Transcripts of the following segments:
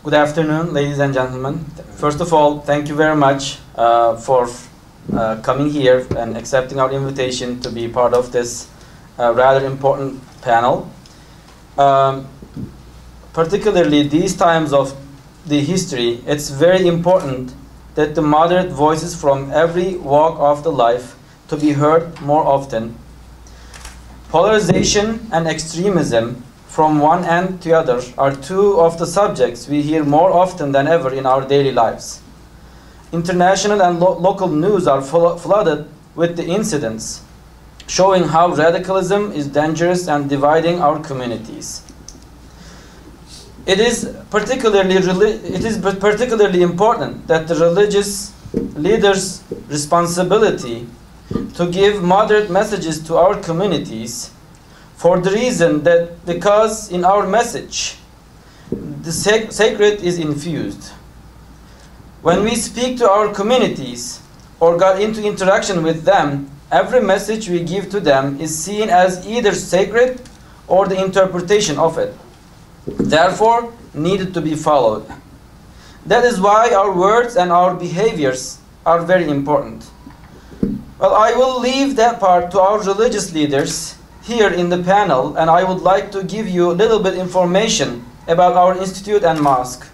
Good afternoon, ladies and gentlemen. First of all, thank you very much for coming here and accepting our invitation to be part of this rather important panel. Particularly these times of the history, it's very important that the moderate voices from every walk of the life to be heard more often. Polarization and extremism from one end to the other are two of the subjects we hear more often than ever in our daily lives. International and local news are flooded with the incidents showing how radicalism is dangerous and dividing our communities. It is particularly important that the religious leaders' responsibility to give moderate messages to our communities, for the reason that because in our message the sacred is infused. When we speak to our communities or got into interaction with them, every message we give to them is seen as either sacred or the interpretation of it, therefore needed to be followed. That is why our words and our behaviors are very important. Well, I will leave that part to our religious leaders here in the panel, and I would like to give you a little bit information about our institute and mosque.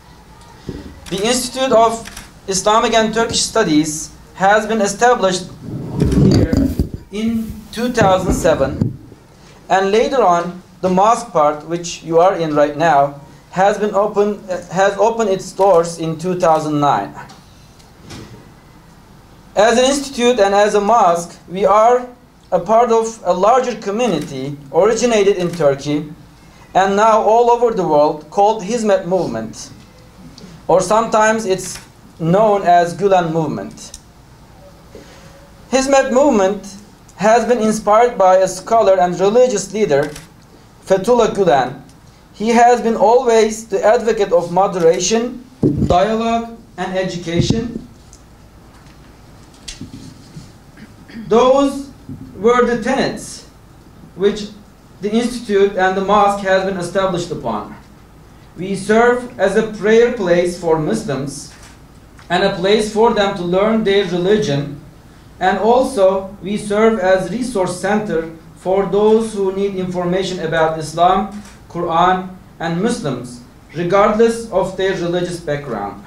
The Institute of Islamic and Turkish Studies has been established here in 2007, and later on the mosque part, which you are in right now, has opened its doors in 2009. As an institute and as a mosque, we are a part of a larger community originated in Turkey and now all over the world called Hizmet Movement, or sometimes it's known as Gülen Movement. Hizmet Movement has been inspired by a scholar and religious leader, Fethullah Gülen. He has been always the advocate of moderation, dialogue, and education. Those were the tenets which the Institute and the mosque has been established upon. We serve as a prayer place for Muslims and a place for them to learn their religion, and also we serve as resource center for those who need information about Islam, Quran, and Muslims, regardless of their religious background.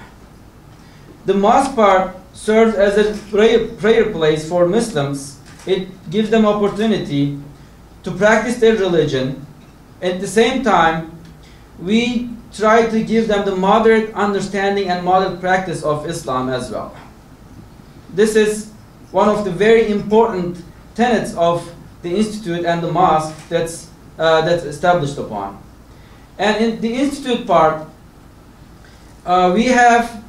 The mosque part serves as a prayer place for Muslims. It gives them opportunity to practice their religion. At the same time, we try to give them the moderate understanding and moderate practice of Islam as well. This is one of the very important tenets of the Institute and the mosque that's established upon. And in the Institute part, we have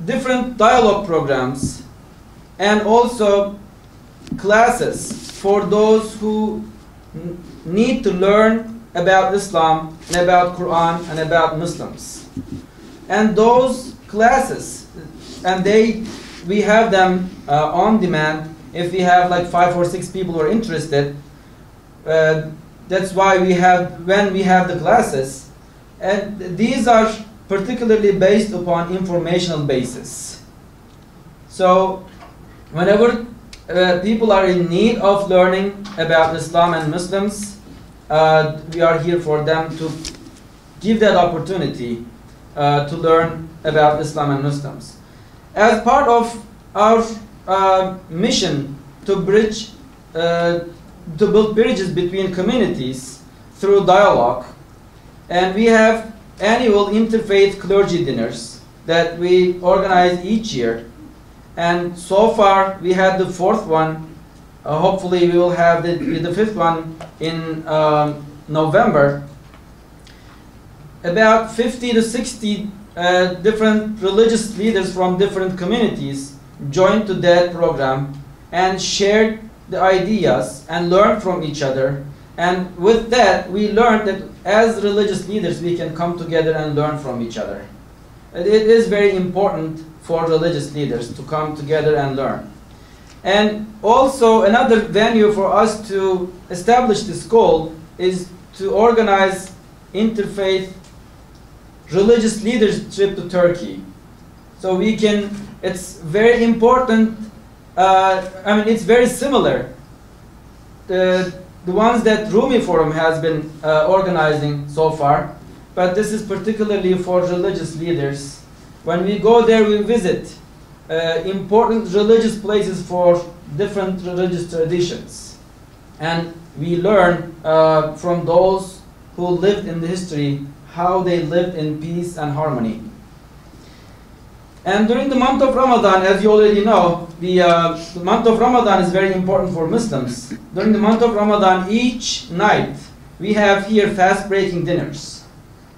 different dialogue programs and also classes for those who need to learn about Islam and about Quran and about Muslims. And those classes, and we have them on demand. If we have like 5 or 6 people who are interested, that's why when we have the classes. And these are particularly based upon informational basis. So whenever people are in need of learning about Islam and Muslims, we are here for them to give that opportunity to learn about Islam and Muslims. As part of our mission to build bridges between communities through dialogue, and we have annual interfaith clergy dinners that we organize each year. And so far, we had the 4th one. Hopefully, we will have the 5th one in November. About 50 to 60 different religious leaders from different communities joined to that program and shared the ideas and learned from each other. And with that, we learned that as religious leaders, we can come together and learn from each other. It is very important for religious leaders to come together and learn. And also another venue for us to establish this goal is to organize interfaith religious leadership to Turkey. So we can, it's very important, I mean, it's very similar. The ones that Rumi Forum has been organizing so far, but this is particularly for religious leaders. When we go there, we visit important religious places for different religious traditions. And we learn from those who lived in the history how they lived in peace and harmony. And during the month of Ramadan, as you already know, the month of Ramadan is very important for Muslims. During the month of Ramadan, each night, we have here fast-breaking dinners.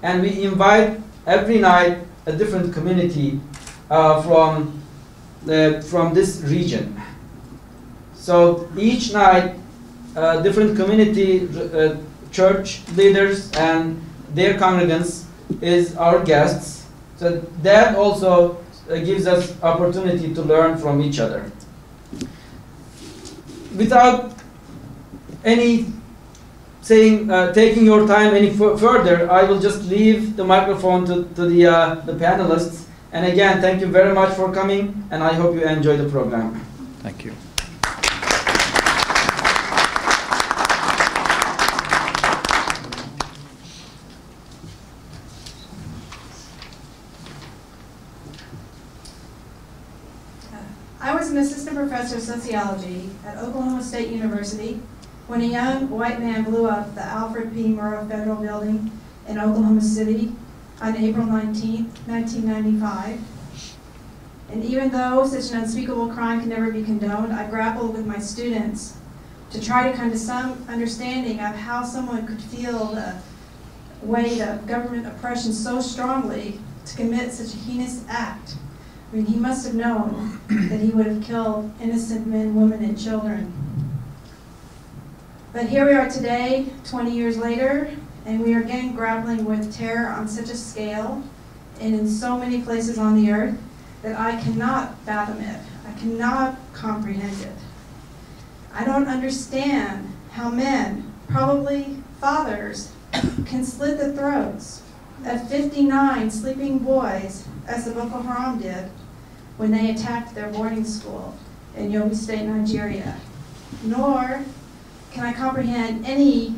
And we invite every night a different community from this region. So each night, different community, church leaders and their congregants is our guests. So that also gives us opportunity to learn from each other. Without any taking your time any further, I will just leave the microphone to the panelists. And again, thank you very much for coming, and I hope you enjoy the program. Thank you. I was an assistant professor of sociology at Oklahoma State University when a young white man blew up the Alfred P. Murrah Federal Building in Oklahoma City on April 19, 1995. And even though such an unspeakable crime can never be condoned, I grappled with my students to try to come to some understanding of how someone could feel the weight of government oppression so strongly to commit such a heinous act. I mean, he must have known that he would have killed innocent men, women, and children. But here we are today, 20 years later, and we are again grappling with terror on such a scale and in so many places on the earth that I cannot fathom it. I cannot comprehend it. I don't understand how men, probably fathers, can slit the throats of 59 sleeping boys, as the Boko Haram did when they attacked their boarding school in Yobe State, Nigeria. Nor can I comprehend any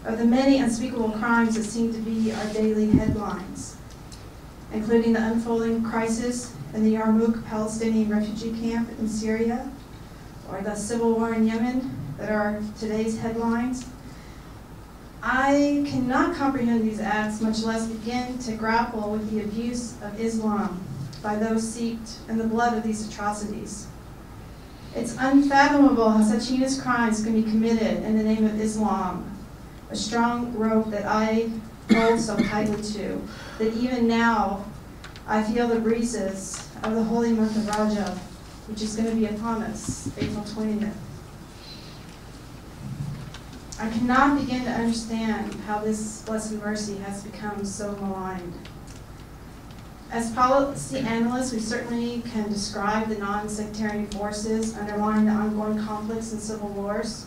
of the many unspeakable crimes that seem to be our daily headlines, including the unfolding crisis in the Yarmouk Palestinian refugee camp in Syria, or the civil war in Yemen that are today's headlines. I cannot comprehend these acts, much less begin to grapple with the abuse of Islam by those steeped in the blood of these atrocities. It's unfathomable how such heinous crimes can be committed in the name of Islam, a strong rope that I hold so tightly to, that even now I feel the breezes of the holy month of Rajab, which is going to be upon us, April 20th. I cannot begin to understand how this blessed mercy has become so maligned. As policy analysts, we certainly can describe the non-sectarian forces underlying the ongoing conflicts and civil wars,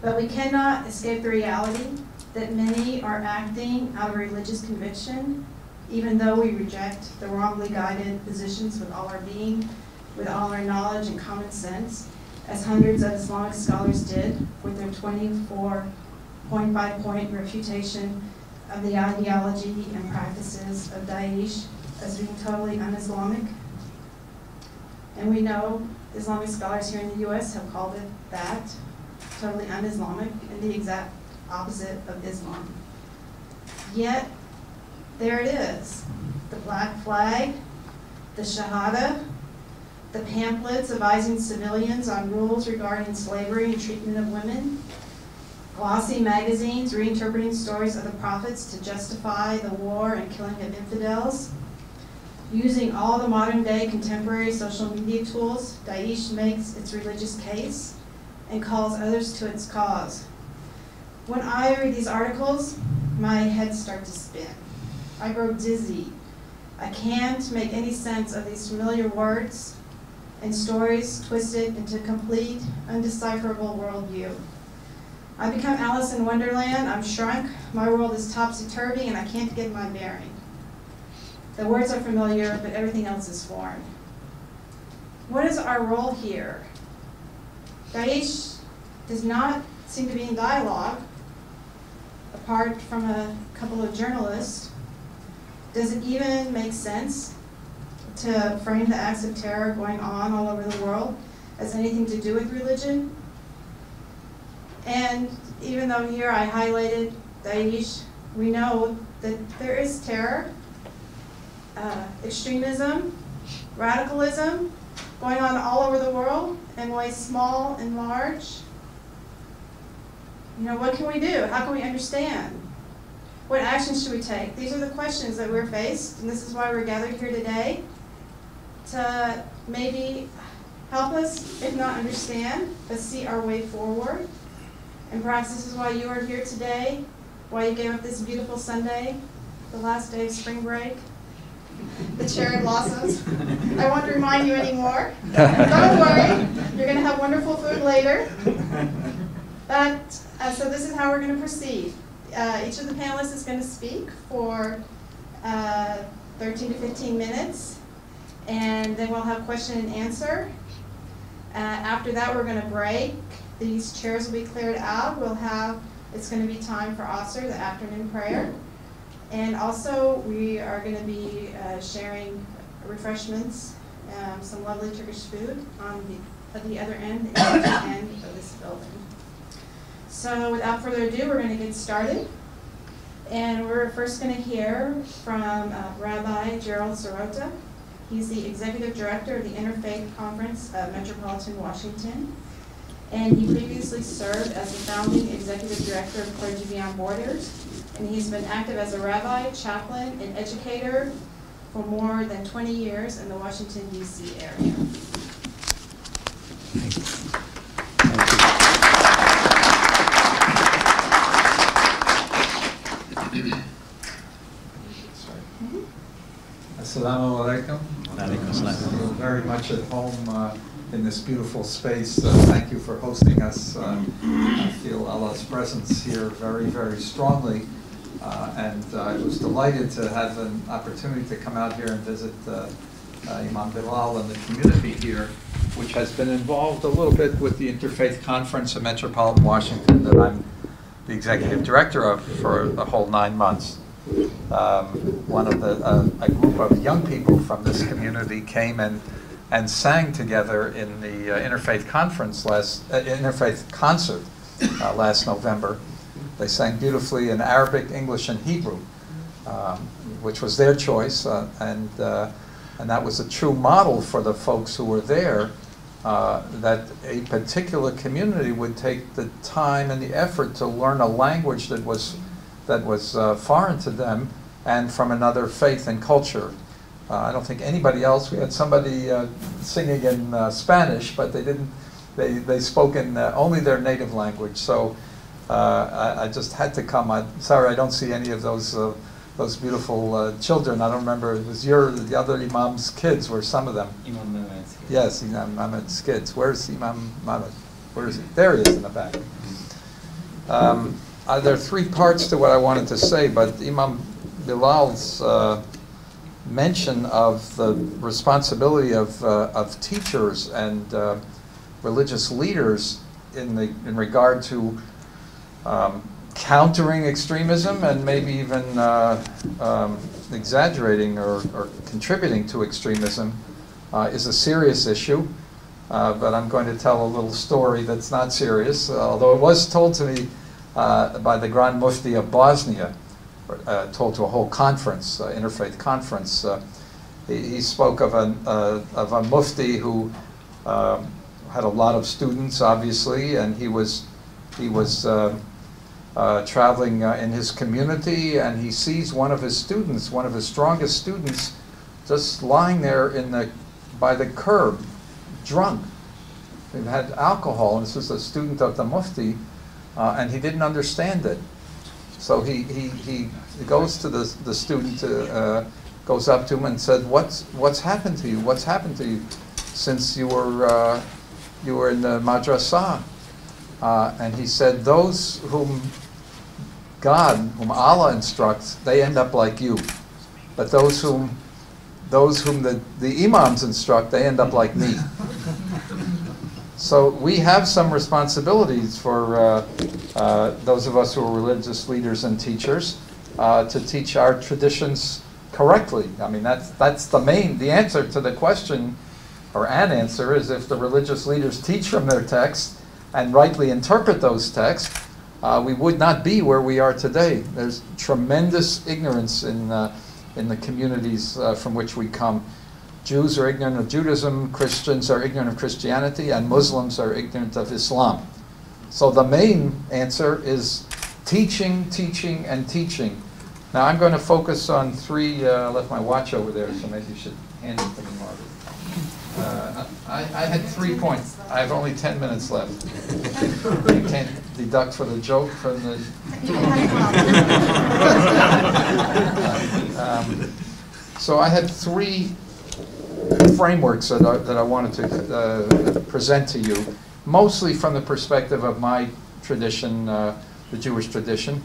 but we cannot escape the reality that many are acting out of religious conviction, even though we reject the wrongly guided positions with all our being, with all our knowledge and common sense, as hundreds of Islamic scholars did with their 24 point-by-point refutation of the ideology and practices of Daesh as being totally un-Islamic. And we know Islamic scholars here in the US have called it that, totally un-Islamic, and the exact opposite of Islam. Yet, there it is, the black flag, the Shahada, the pamphlets advising civilians on rules regarding slavery and treatment of women, glossy magazines reinterpreting stories of the prophets to justify the war and killing of infidels. Using all the modern-day contemporary social media tools, Daesh makes its religious case and calls others to its cause. When I read these articles, my head starts to spin. I grow dizzy. I can't make any sense of these familiar words and stories twisted into complete, undecipherable worldview. I become Alice in Wonderland. I'm shrunk. My world is topsy-turvy, and I can't get my bearing. The words are familiar, but everything else is foreign. What is our role here? Daesh does not seem to be in dialogue, apart from a couple of journalists. Does it even make sense to frame the acts of terror going on all over the world as anything to do with religion? And even though here I highlighted Daesh, we know that there is terror, extremism, radicalism going on all over the world in ways small and large. You know, what can we do? How can we understand? What actions should we take? These are the questions that we're faced, and this is why we're gathered here today, to maybe help us, if not understand, but see our way forward. And perhaps this is why you are here today, why you gave up this beautiful Sunday, the last day of spring break, the cherry blossoms. I won't remind you anymore. Don't worry, you're going to have wonderful food later. But, so this is how we're going to proceed. Each of the panelists is going to speak for 13 to 15 minutes, and then we'll have question and answer. After that, we're going to break. These chairs will be cleared out. It's going to be time for Asr, the afternoon prayer. And also, we are going to be sharing refreshments, some lovely Turkish food at the other end, the end of this building. So without further ado, we're going to get started. And we're first going to hear from Rabbi Gerald Sirota. He's the Executive Director of the Interfaith Conference of Metropolitan Washington. And he previously served as the founding Executive Director of Clergy Beyond Borders. And he's been active as a rabbi, chaplain, and educator for more than 20 years in the Washington, D.C. area. Thank you. Assalamu alaikum. I feel very much at home in this beautiful space. Thank you for hosting us. I feel Allah's presence here very, very strongly. And I was delighted to have an opportunity to come out here and visit Imam Bilal and the community here, which has been involved a little bit with the Interfaith Conference of Metropolitan Washington that I'm the executive director of for the whole 9 months. One of a group of young people from this community came and sang together in the Interfaith Conference Interfaith concert last November. They sang beautifully in Arabic, English, and Hebrew, which was their choice, and that was a true model for the folks who were there, that a particular community would take the time and the effort to learn a language that was foreign to them and from another faith and culture. I don't think anybody else. We had somebody singing in Spanish, but they spoke in only their native language. So I just had to come. Sorry, I don't see any of those beautiful children. I don't remember. It was the other Imam's kids. Were some of them? Imam Mehmet's kids. Yes, Imam Mehmet's kids. Where's Imam Mehmet? Where is he? There he is in the back. There are 3 parts to what I wanted to say, but Imam Bilal's mention of the responsibility of teachers and religious leaders in regard to countering extremism and maybe even exaggerating or contributing to extremism is a serious issue. But I'm going to tell a little story that's not serious, although it was told to me by the Grand Mufti of Bosnia, told to a whole conference, interfaith conference. He spoke of a mufti who had a lot of students, obviously, and he was traveling in his community, and he sees one of his students, one of his strongest students, just lying there by the curb, drunk. He had alcohol, and this was a student of the mufti, and he didn't understand it. So he goes to the student, goes up to him and said, "What's happened to you? What's happened to you since you were in the madrasah?" And he said, "Those whom Allah instructs, they end up like you." But those whom the imams instruct, they end up like me. So we have some responsibilities for those of us who are religious leaders and teachers to teach our traditions correctly. I mean, that's the answer to the question, or an answer, is if the religious leaders teach from their text and rightly interpret those texts, we would not be where we are today. There's tremendous ignorance in the communities from which we come. Jews are ignorant of Judaism, Christians are ignorant of Christianity, and Muslims are ignorant of Islam. So the main answer is teaching, teaching, and teaching. Now I'm going to focus on three, I left my watch over there, so maybe you should hand it to me, Margaret. I had 3 points. I have only 10 minutes left. You can't deduct for the joke from the... So I had 3 frameworks that I wanted to present to you, mostly from the perspective of my tradition, the Jewish tradition.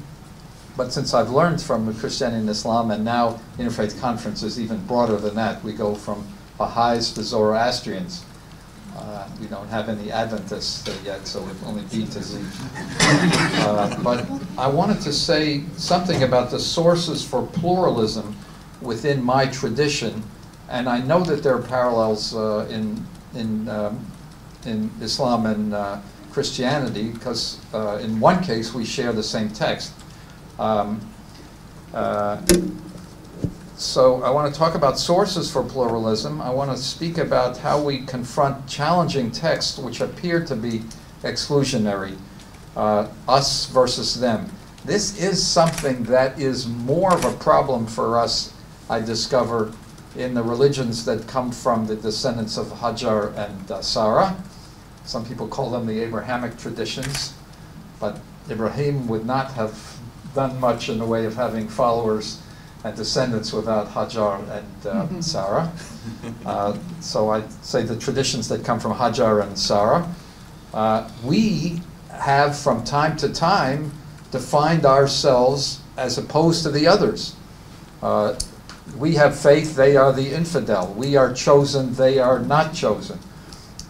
But since I've learned from Christianity and Islam, and now Interfaith Conference is even broader than that, we go from Baha'is to Zoroastrians. We don't have any Adventists yet, so we've only B to Z. But I wanted to say something about the sources for pluralism within my tradition, and I know that there are parallels in Islam and Christianity, because in one case we share the same text. So I want to talk about sources for pluralism. I want to speak about how we confront challenging texts which appear to be exclusionary, us versus them. This is something that is more of a problem for us, I discover, in the religions that come from the descendants of Hajar and Sarah. Some people call them the Abrahamic traditions, but Ibrahim would not have done much in the way of having followers and descendants without Hajar and Sarah. So I'd say the traditions that come from Hajar and Sarah. We have from time to time defined ourselves as opposed to the others. We have faith, they are the infidel. We are chosen, they are not chosen.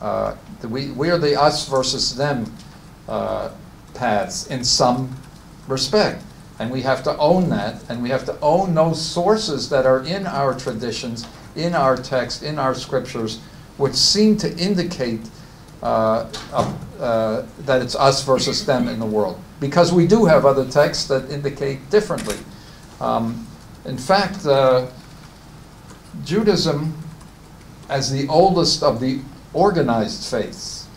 We are the us versus them paths in some respect. And we have to own that, and we have to own those sources that are in our traditions, in our text, in our scriptures, which seem to indicate that it's us versus them in the world. Because we do have other texts that indicate differently. In fact, Judaism, as the oldest of the organized faiths,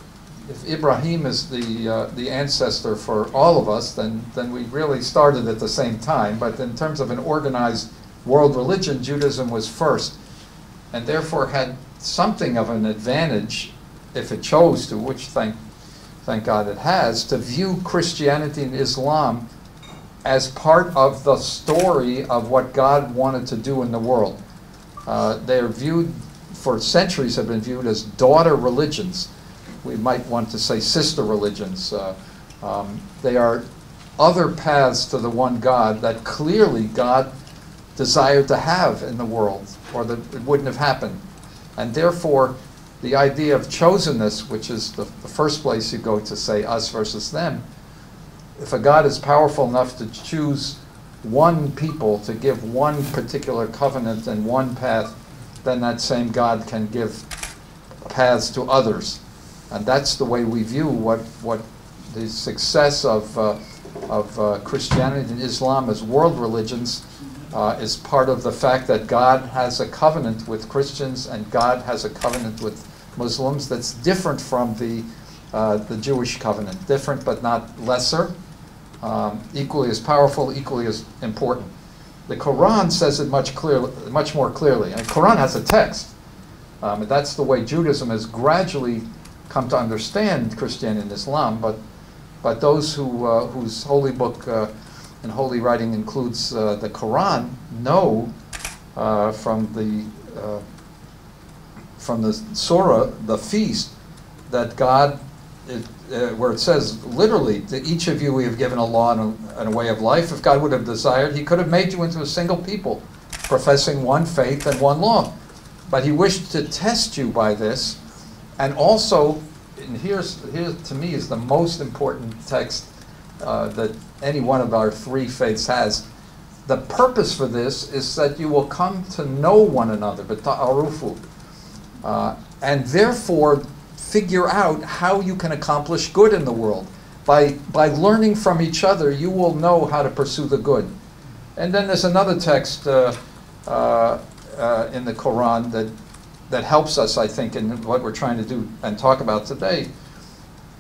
if Ibrahim is the ancestor for all of us, then we really started at the same time. But in terms of an organized world religion, Judaism was first, and therefore had something of an advantage, if it chose to, which thank God it has, to view Christianity and Islam as part of the story of what God wanted to do in the world. They are viewed, for centuries have been viewed as daughter religions. We might want to say sister religions. They are other paths to the one God that clearly God desired to have in the world, or that it wouldn't have happened. And therefore, the idea of chosenness, which is the first place you go to say us versus them, if a God is powerful enough to choose one people to give one particular covenant and one path, then that same God can give paths to others. And that's the way we view what the success of Christianity and Islam as world religions is part of the fact that God has a covenant with Christians and God has a covenant with Muslims that's different from the Jewish covenant. Different but not lesser. Equally as powerful, equally as important. The Quran says it much more clearly. And the Quran has a text. And that's the way Judaism has gradually come to understand Christianity and Islam, but those whose holy book and holy writing includes the Quran know from the surah, the feast, that God, where it says literally, to each of you we have given a law and a way of life. If God would have desired, he could have made you into a single people, professing one faith and one law. But he wished to test you by this, and also, and here to me is the most important text that any one of our three faiths has. The purpose for this is that you will come to know one another, b'ta'arufu, and therefore figure out how you can accomplish good in the world. By learning from each other, you will know how to pursue the good. And then there's another text in the Quran that helps us, I think, in what we're trying to do and talk about today.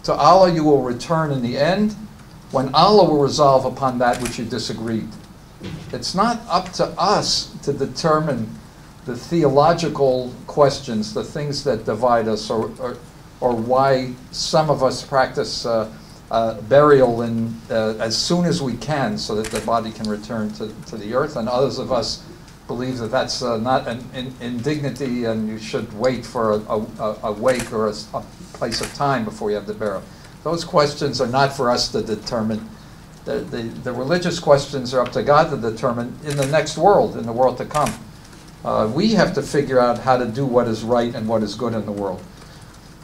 To Allah you will return in the end, when Allah will resolve upon that which you disagreed. It's not up to us to determine the theological questions, the things that divide us, or why some of us practice burial as soon as we can so that the body can return to the earth, and others of us believe that that's not an indignity and you should wait for a wake or a place of time before you have the burial. Those questions are not for us to determine. The religious questions are up to God to determine in the next world, in the world to come. We have to figure out how to do what is right and what is good in the world.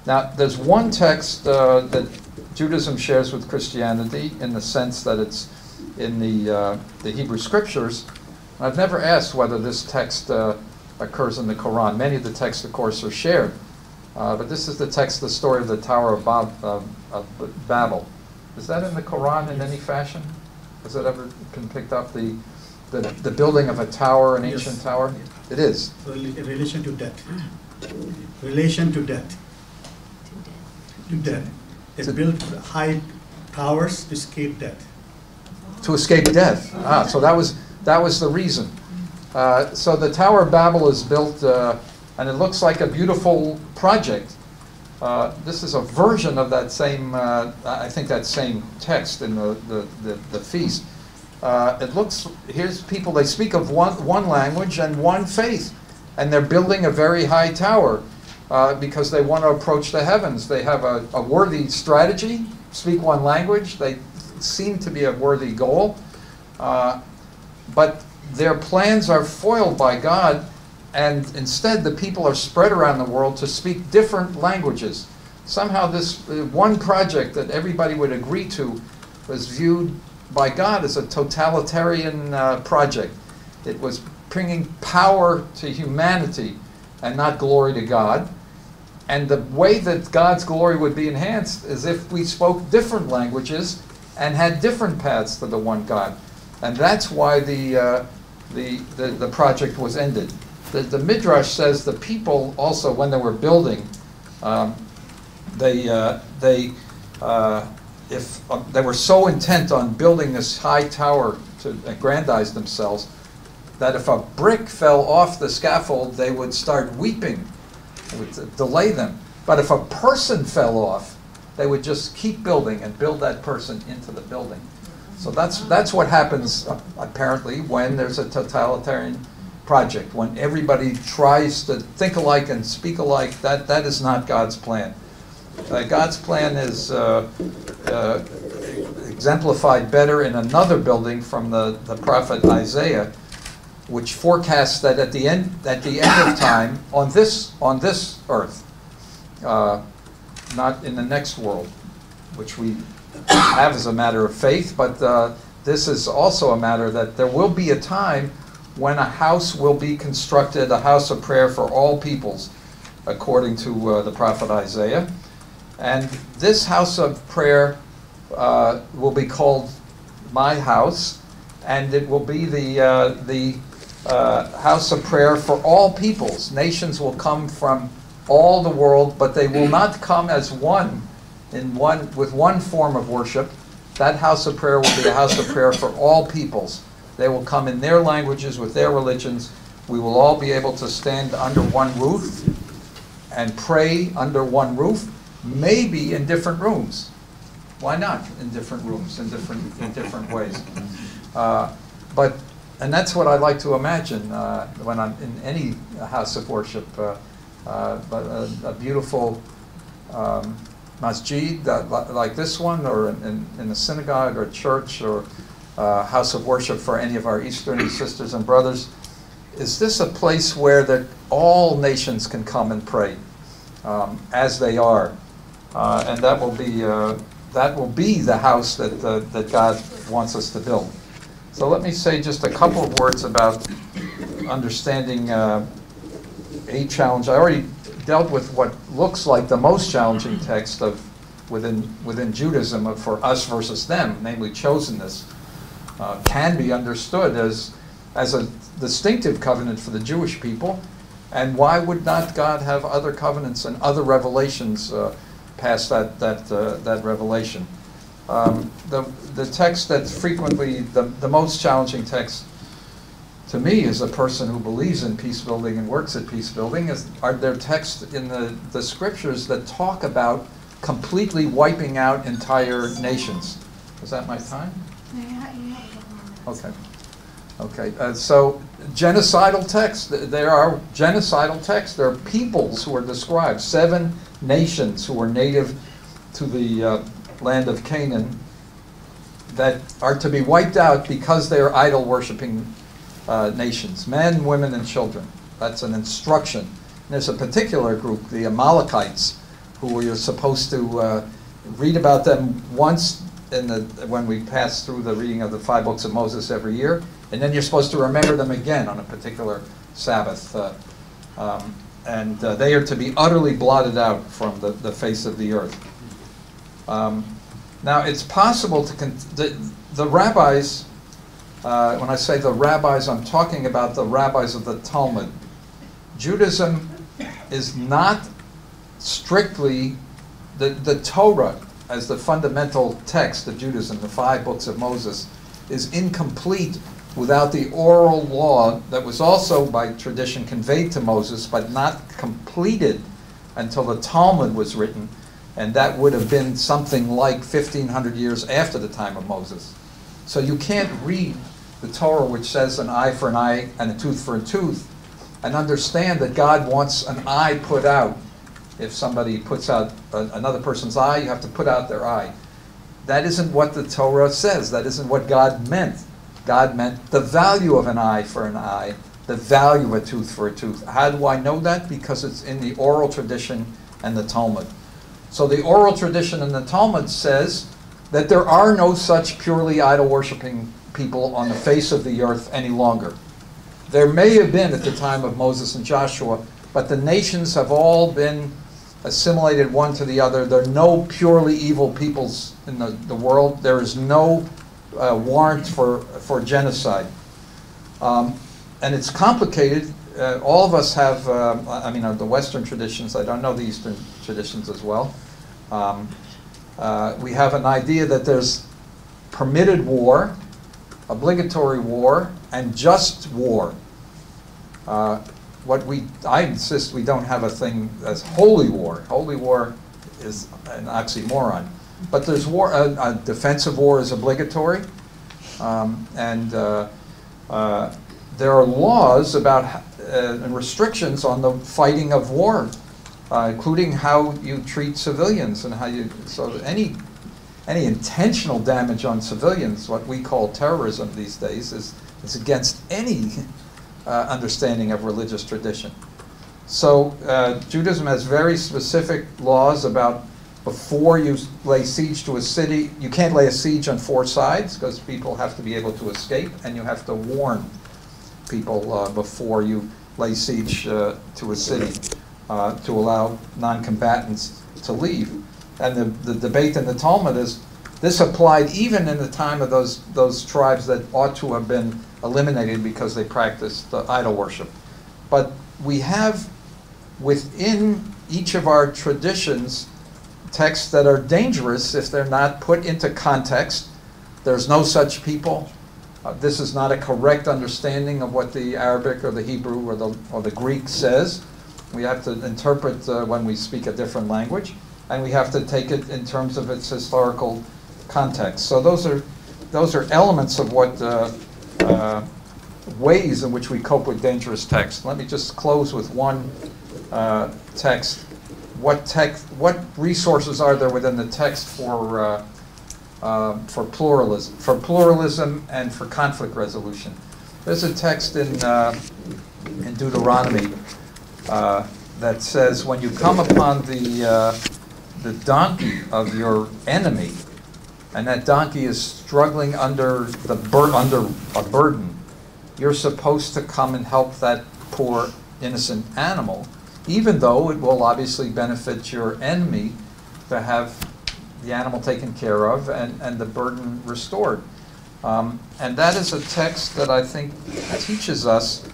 Now, there's one text that Judaism shares with Christianity in the sense that it's in the Hebrew Scriptures. I've never asked whether this text occurs in the Quran. Many of the texts, of course, are shared. But this is the text, the story of the Tower of Babel. Is that in the Quran in any fashion? Has it ever been picked up, the building of a tower, an ancient tower? It is. In relation to death. Relation to death. To death. They built high towers to escape death. To escape death. So that was the reason. So the Tower of Babel is built, and it looks like a beautiful project. This is a version of that same, I think that same text in the feast. It looks, here's people, they speak of one language and one faith, and they're building a very high tower because they want to approach the heavens. They have a worthy strategy, speak one language, they seem to be a worthy goal, but their plans are foiled by God, and instead the people are spread around the world to speak different languages. Somehow this one project that everybody would agree to was viewed by God as a totalitarian project. It was bringing power to humanity and not glory to God. And the way that God's glory would be enhanced is if we spoke different languages and had different paths to the one God. And that's why the project was ended. The Midrash says the people also, when they were building, if they were so intent on building this high tower to aggrandize themselves, that if a brick fell off the scaffold, they would start weeping. It would delay them. But if a person fell off, they would just keep building and build that person into the building. So that's what happens, apparently, when there's a totalitarian project. When everybody tries to think alike and speak alike, that is not God's plan. God's plan is exemplified better in another building from the prophet Isaiah, which forecasts that at the end of time, on this earth, not in the next world, which we have as a matter of faith, but this is also a matter that there will be a time when a house will be constructed, a house of prayer for all peoples, according to the prophet Isaiah. And this house of prayer will be called my house, and it will be the house of prayer for all peoples. Nations will come from all the world, but they will not come as one, with one form of worship. That house of prayer will be a house of prayer for all peoples. They will come in their languages, with their religions. We will all be able to stand under one roof and pray under one roof, maybe in different rooms. Why not in different rooms, in different ways? And that's what I like to imagine when I'm in any house of worship. A beautiful masjid like this one, or in a synagogue or church or house of worship for any of our Eastern sisters and brothers. is this a place where all nations can come and pray as they are? And that will be the house that God wants us to build. So let me say just a couple of words about understanding a challenge. I already dealt with what looks like the most challenging text within Judaism for us versus them, namely chosenness, can be understood as a distinctive covenant for the Jewish people. And why would not God have other covenants and other revelations past that revelation? The text that's frequently the most challenging text to me as a person who believes in peace building and works at peace building are there texts in the scriptures that talk about completely wiping out entire nations. Is that my time? Okay. Okay. So genocidal texts. There are genocidal texts. There are peoples who are described. 7 nations who were native to the land of Canaan that are to be wiped out because they are idol-worshiping nations, men, women, and children. That's an instruction. And there's a particular group, the Amalekites, who you're supposed to read about them once when we pass through the reading of the 5 books of Moses every year, and then you're supposed to remember them again on a particular Sabbath. And they are to be utterly blotted out from the face of the earth. Now, it's possible the rabbis, when I say the rabbis, I'm talking about the rabbis of the Talmud. Judaism is not strictly the Torah as the fundamental text of Judaism, the 5 books of Moses, is incomplete without the oral law that was also by tradition conveyed to Moses, but not completed until the Talmud was written, and that would have been something like 1,500 years after the time of Moses. So you can't read the Torah, which says an eye for an eye and a tooth for a tooth, and understand that God wants an eye put out. If somebody puts out another person's eye, you have to put out their eye. That isn't what the Torah says. That isn't what God meant. God meant the value of an eye for an eye, the value of a tooth for a tooth. How do I know that? Because it's in the oral tradition and the Talmud. So the oral tradition and the Talmud says that there are no such purely idol-worshiping people on the face of the earth any longer. There may have been at the time of Moses and Joshua, but the nations have all been assimilated one to the other. There are no purely evil peoples in the world. There is no warrant for genocide. And it's complicated. All of us have, the Western traditions. I don't know the Eastern traditions as well. We have an idea that there's permitted war, obligatory war, and just war. I insist we don't have a thing as holy war. Holy war is an oxymoron. But there's war. Defensive war is obligatory, and there are laws about and restrictions on the fighting of war, including how you treat civilians and how you. So any intentional damage on civilians, what we call terrorism these days, is against any understanding of religious tradition. So Judaism has very specific laws about before you lay siege to a city. You can't lay a siege on 4 sides because people have to be able to escape, and you have to warn people before you lay siege to a city to allow non-combatants to leave. And the debate in the Talmud is this applied even in the time of those tribes that ought to have been eliminated because they practiced idol worship. But we have within each of our traditions texts that are dangerous if they're not put into context. There's no such people. This is not a correct understanding of what the Arabic or the Hebrew or the Greek says. We have to interpret when we speak a different language, and we have to take it in terms of its historical context. So those are elements of what ways in which we cope with dangerous text. Let me just close with one text. What resources are there within the text for pluralism and for conflict resolution? There's a text in Deuteronomy that says, when you come upon the donkey of your enemy, and that donkey is struggling under a burden, you're supposed to come and help that poor innocent animal, even though it will obviously benefit your enemy to have the animal taken care of and the burden restored. And that is a text that I think teaches us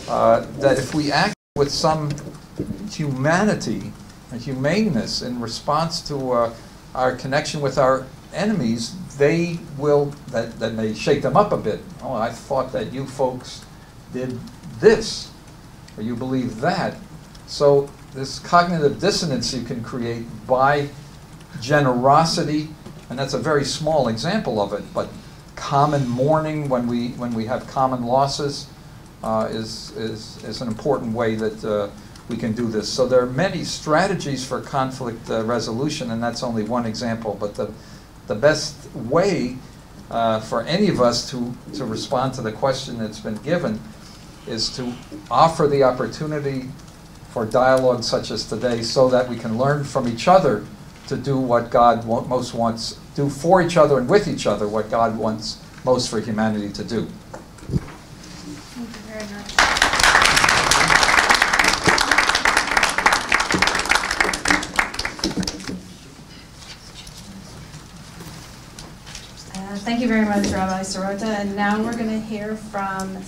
that if we act with some humanity and humaneness in response to our connection with our enemies, that may shake them up a bit. Oh, I thought that you folks did this, or you believe that. So this cognitive dissonance you can create by generosity, and that's a very small example of it, but common mourning when we have common losses is an important way that we can do this. So there are many strategies for conflict resolution, and that's only one example, but the best way for any of us to respond to the question that's been given is to offer the opportunity for dialogue such as today, so that we can learn from each other to do what God most wants, do for each other and with each other what God wants most for humanity to do. Thank you very much. Thank you very much, Rabbi Sirota. And now we're going to hear from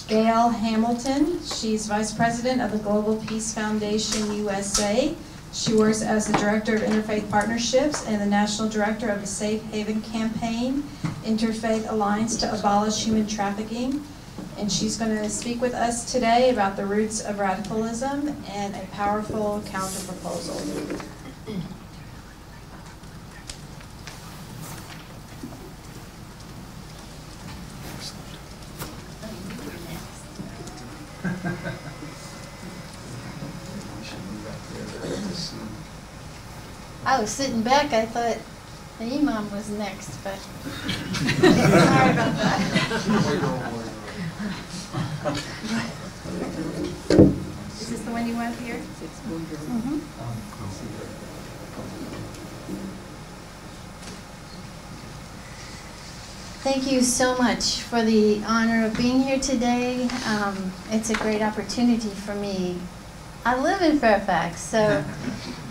Gail Hambleton. She's Vice President of the Global Peace Foundation USA. She works as the Director of Interfaith Partnerships and the National Director of the Safe Haven Campaign, Interfaith Alliance to Abolish Human Trafficking. And she's going to speak with us today about the roots of radicalism and a powerful counterproposal. I was sitting back, I thought the imam was next, but sorry about that. Is this the one you want here? Mm-hmm. Thank you so much for the honor of being here today. It's a great opportunity for me. I live in Fairfax, so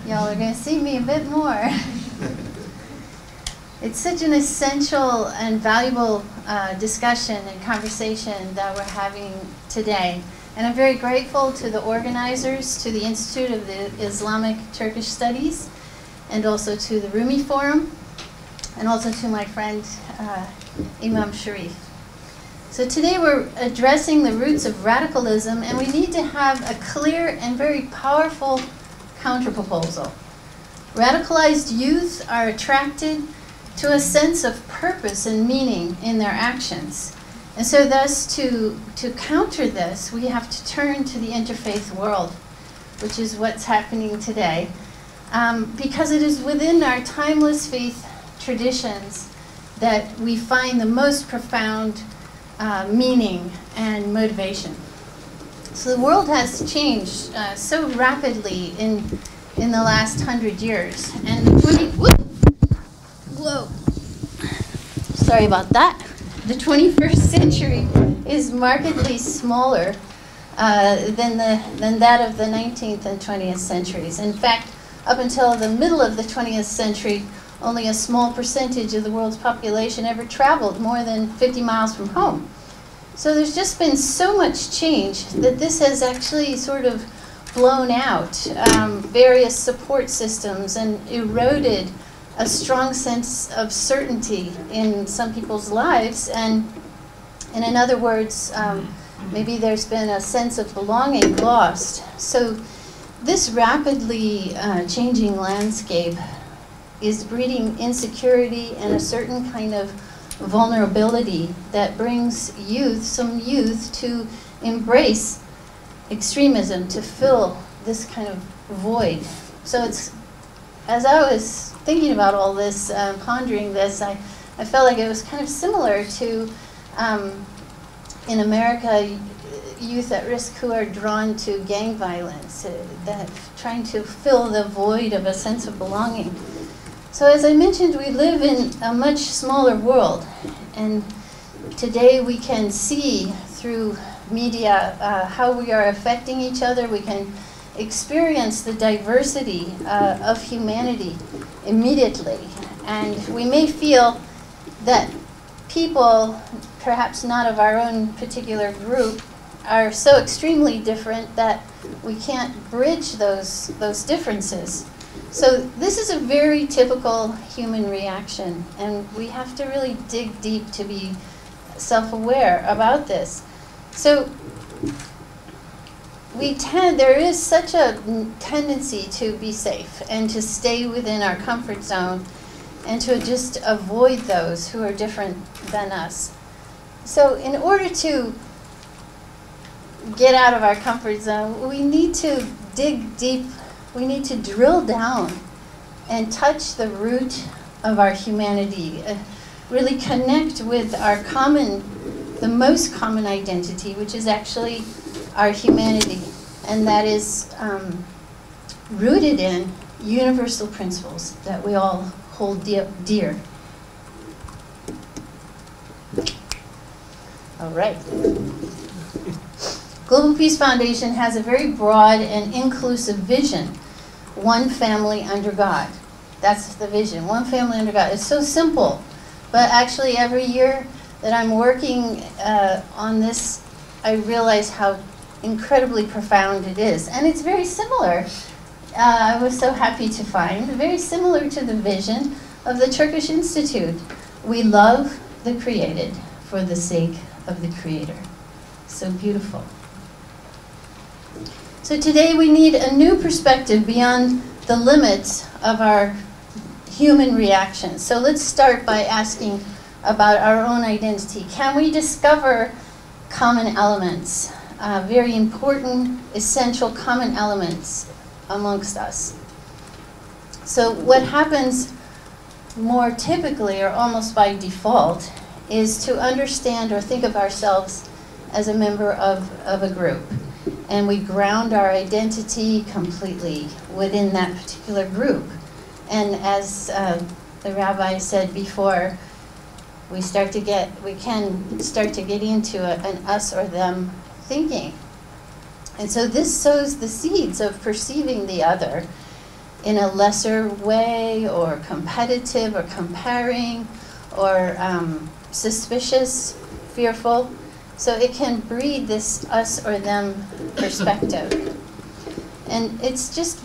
y'all are going to see me a bit more. It's such an essential and valuable discussion and conversation that we're having today. And I'm very grateful to the organizers, to the Institute of the Islamic Turkish Studies, and also to the Rumi Forum, and also to my friend Imam Sharif. So today we're addressing the roots of radicalism, and we need to have a clear and very powerful counterproposal. Radicalized youth are attracted to a sense of purpose and meaning in their actions. And so thus to counter this, we have to turn to the interfaith world, which is what's happening today, because it is within our timeless faith traditions that we find the most profound meaning and motivation. So the world has changed so rapidly in the last 100 years. And sorry about that. The 21st century is markedly smaller than that of the 19th and 20th centuries. In fact, up until the middle of the 20th century, only a small percentage of the world's population ever traveled more than 50 miles from home. So there's just been so much change that this has actually sort of blown out various support systems and eroded a strong sense of certainty in some people's lives. And in other words, maybe there's been a sense of belonging lost. So this rapidly changing landscape is breeding insecurity and a certain kind of vulnerability that brings some youth to embrace extremism, to fill this kind of void. So it's, as I was thinking about all this, pondering this, I felt like it was kind of similar to in America, youth at risk who are drawn to gang violence, that trying to fill the void of a sense of belonging. So as I mentioned, we live in a much smaller world, and today we can see through media how we are affecting each other. We can experience the diversity of humanity immediately, and we may feel that people, perhaps not of our own particular group, are so extremely different that we can't bridge those differences. So this is a very typical human reaction, and we have to really dig deep to be self-aware about this. So there is such a tendency to be safe and to stay within our comfort zone and to just avoid those who are different than us. So in order to get out of our comfort zone, we need to dig deep, we need to drill down and touch the root of our humanity, really connect with our the most common identity, which is actually our humanity, and that is rooted in universal principles that we all hold dear. All right. Global Peace Foundation has a very broad and inclusive vision. One family under God. That's the vision. One family under God. It's so simple, but actually every year that I'm working on this, I realize how incredibly profound it is. And it's very similar, I was so happy to find, very similar to the vision of the Turkish Institute. We love the created for the sake of the Creator. So beautiful. So today we need a new perspective beyond the limits of our human reactions. So let's start by asking about our own identity. Can we discover common elements, very important, essential common elements amongst us? So what happens more typically, or almost by default, is to understand or think of ourselves as a member of a group. And we ground our identity completely within that particular group. And as the rabbi said before, we can start to get into an us or them thinking. And so this sows the seeds of perceiving the other in a lesser way, or competitive, or comparing, or suspicious, fearful. So it can breed this us or them perspective. And it's just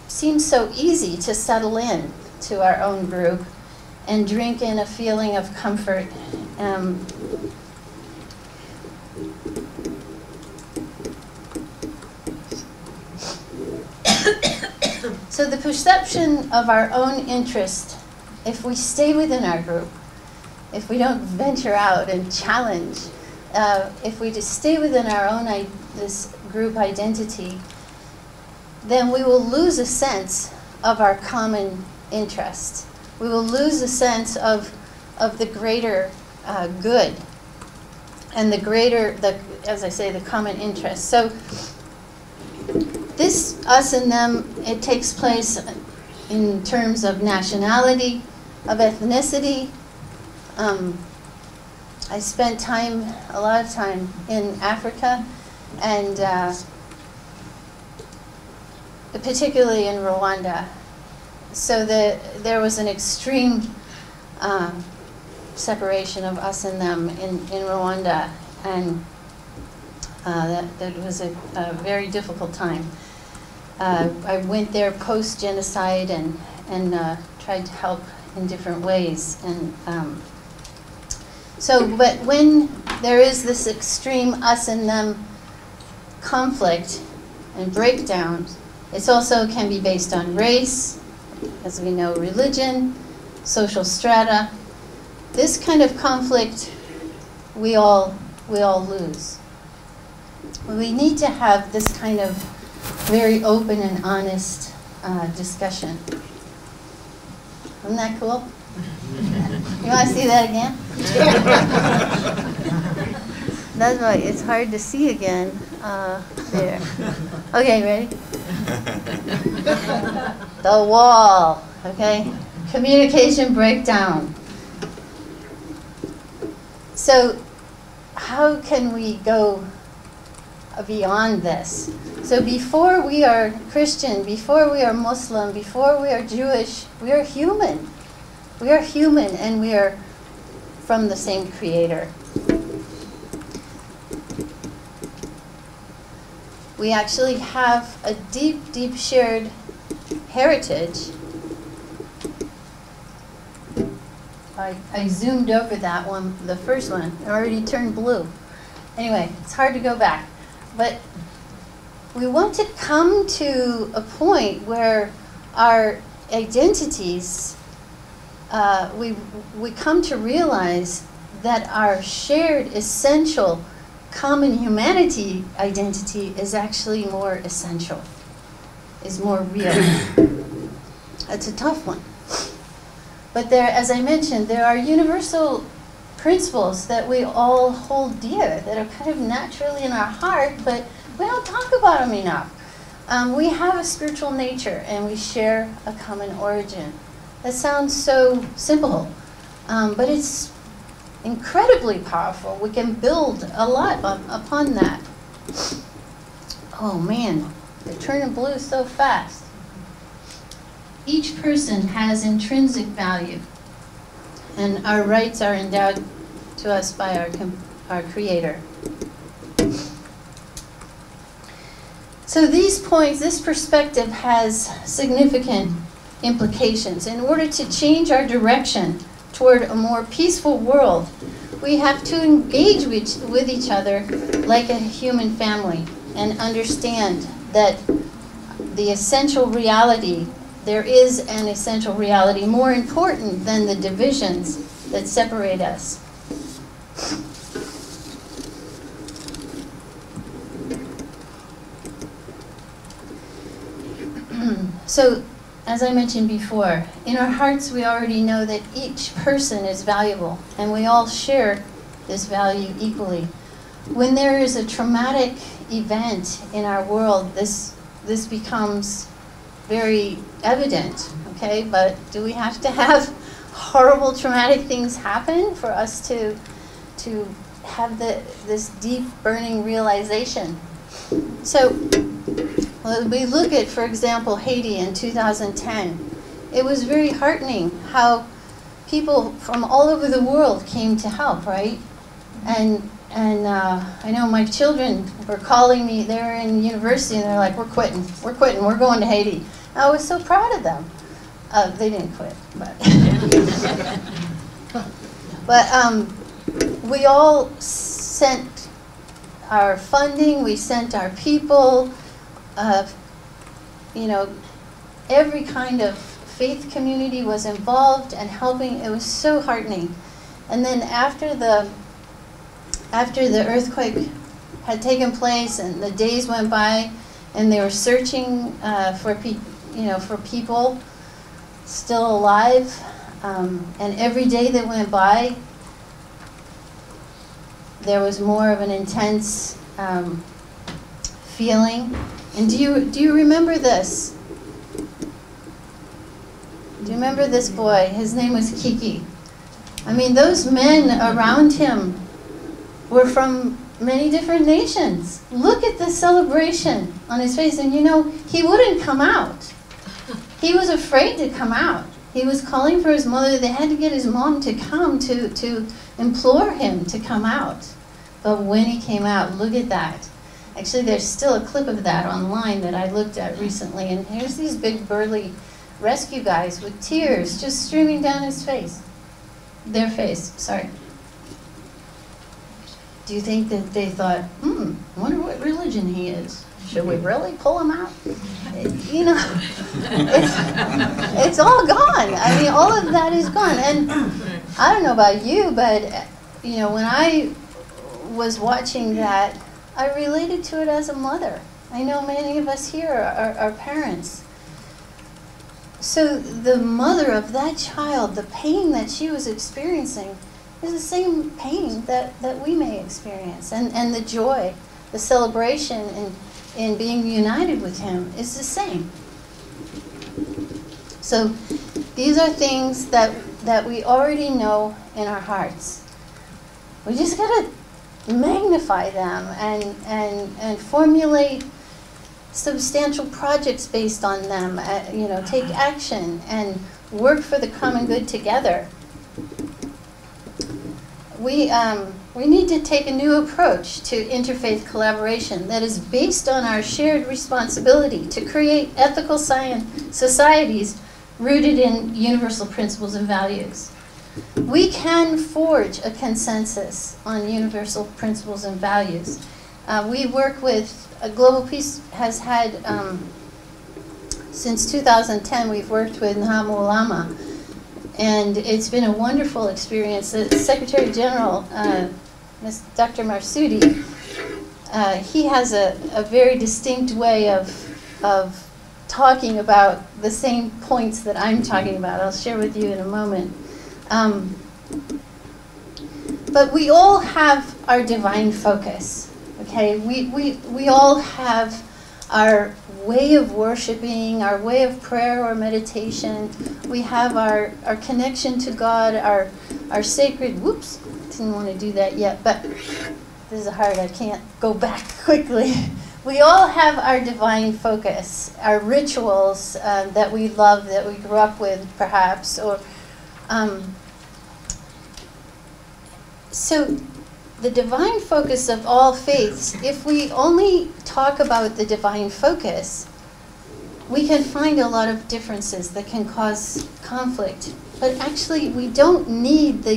seems so easy to settle in to our own group and drink in a feeling of comfort. So the perception of our own interest, if we stay within our group, if we don't venture out and challenge, if we just stay within our own this group identity, then we will lose a sense of our common interest. We will lose a sense of the greater good and as I say, the common interest. So this us and them, it takes place in terms of nationality, of ethnicity. I spent a lot of time in Africa, and particularly in Rwanda. So there was an extreme separation of us and them in Rwanda, and that was a very difficult time. I went there post-genocide and tried to help in different ways. And but when there is this extreme us and them conflict and breakdown, it also can be based on race, as we know, religion, social strata. This kind of conflict, we all lose. We need to have this kind of very open and honest discussion. Isn't that cool? You want to see that again? That's why it's hard to see again. There. Okay, ready? The wall, okay? Communication breakdown. So how can we go beyond this? So before we are Christian, before we are Muslim, before we are Jewish, we are human. We are human, and we are from the same Creator. We actually have a deep, deep shared heritage. I zoomed over that one, the first one. It already turned blue. Anyway, it's hard to go back. But we want to come to a point where our identities, we come to realize that our shared, essential, common humanity identity is actually more essential, is more real. It's a tough one. But there, as I mentioned, there are universal principles that we all hold dear, that are kind of naturally in our heart, but we don't talk about them enough. We have a spiritual nature, and we share a common origin. That sounds so simple, but it's incredibly powerful. We can build a lot upon that. Oh man, they're turning blue so fast. Each person has intrinsic value, and our rights are endowed to us by our Creator. So these points, this perspective has significant implications. In order to change our direction toward a more peaceful world, we have to engage with each other like a human family and understand that the essential reality, there is an essential reality more important than the divisions that separate us. So, as I mentioned before, in our hearts we already know that each person is valuable, and we all share this value equally. When there is a traumatic event in our world, this becomes very evident, okay? But do we have to have horrible traumatic things happen for us to have this deep burning realization? So we look at, for example, Haiti in 2010. It was very heartening how people from all over the world came to help, right? And I know my children were calling me. They were in university, and they're like, we're quitting, we're going to Haiti. I was so proud of them. They didn't quit, but we all sent our funding, we sent our people, you know, every kind of faith community was involved and helping. It was so heartening. And then after the earthquake had taken place and the days went by, and they were searching for people still alive, and every day that went by, there was more of an intense feeling. And do you remember this? Do you remember this boy? His name was Kiki. I mean, those men around him were from many different nations. Look at the celebration on his face. And you know, he wouldn't come out. He was afraid to come out. He was calling for his mother. They had to get his mom to come to implore him to come out. But when he came out, look at that. Actually, there's still a clip of that online that I looked at recently. And here's these big burly rescue guys with tears just streaming down his face. Their face, sorry. Do you think that they thought, I wonder what religion he is? Should we really pull him out? You know, it's all gone. I mean, all of that is gone. And I don't know about you, but, you know, when I was watching that, I related to it as a mother. I know many of us here are parents. So the mother of that child, the pain that she was experiencing, is the same pain that we may experience. And the joy, the celebration in being united with him is the same. So these are things that we already know in our hearts. We just got to magnify them and formulate substantial projects based on them, take action and work for the common good together. We need to take a new approach to interfaith collaboration that is based on our shared responsibility to create ethical societies rooted in universal principles and values. We can forge a consensus on universal principles and values. We work with Global Peace has had, since 2010, we've worked with Nahamu Ulama, and it's been a wonderful experience. The Secretary General, Dr. Marsudi, he has a very distinct way of talking about the same points that I'm talking about. I'll share with you in a moment. But we all have our divine focus, okay? We all have our way of worshiping, our way of prayer or meditation. We have our connection to God, our sacred, whoops, didn't want to do that yet, but this is hard, I can't go back quickly. We all have our divine focus, our rituals that we love, that we grew up with perhaps, or so the divine focus of all faiths, if we only talk about the divine focus, we can find a lot of differences that can cause conflict. But actually, we don't need the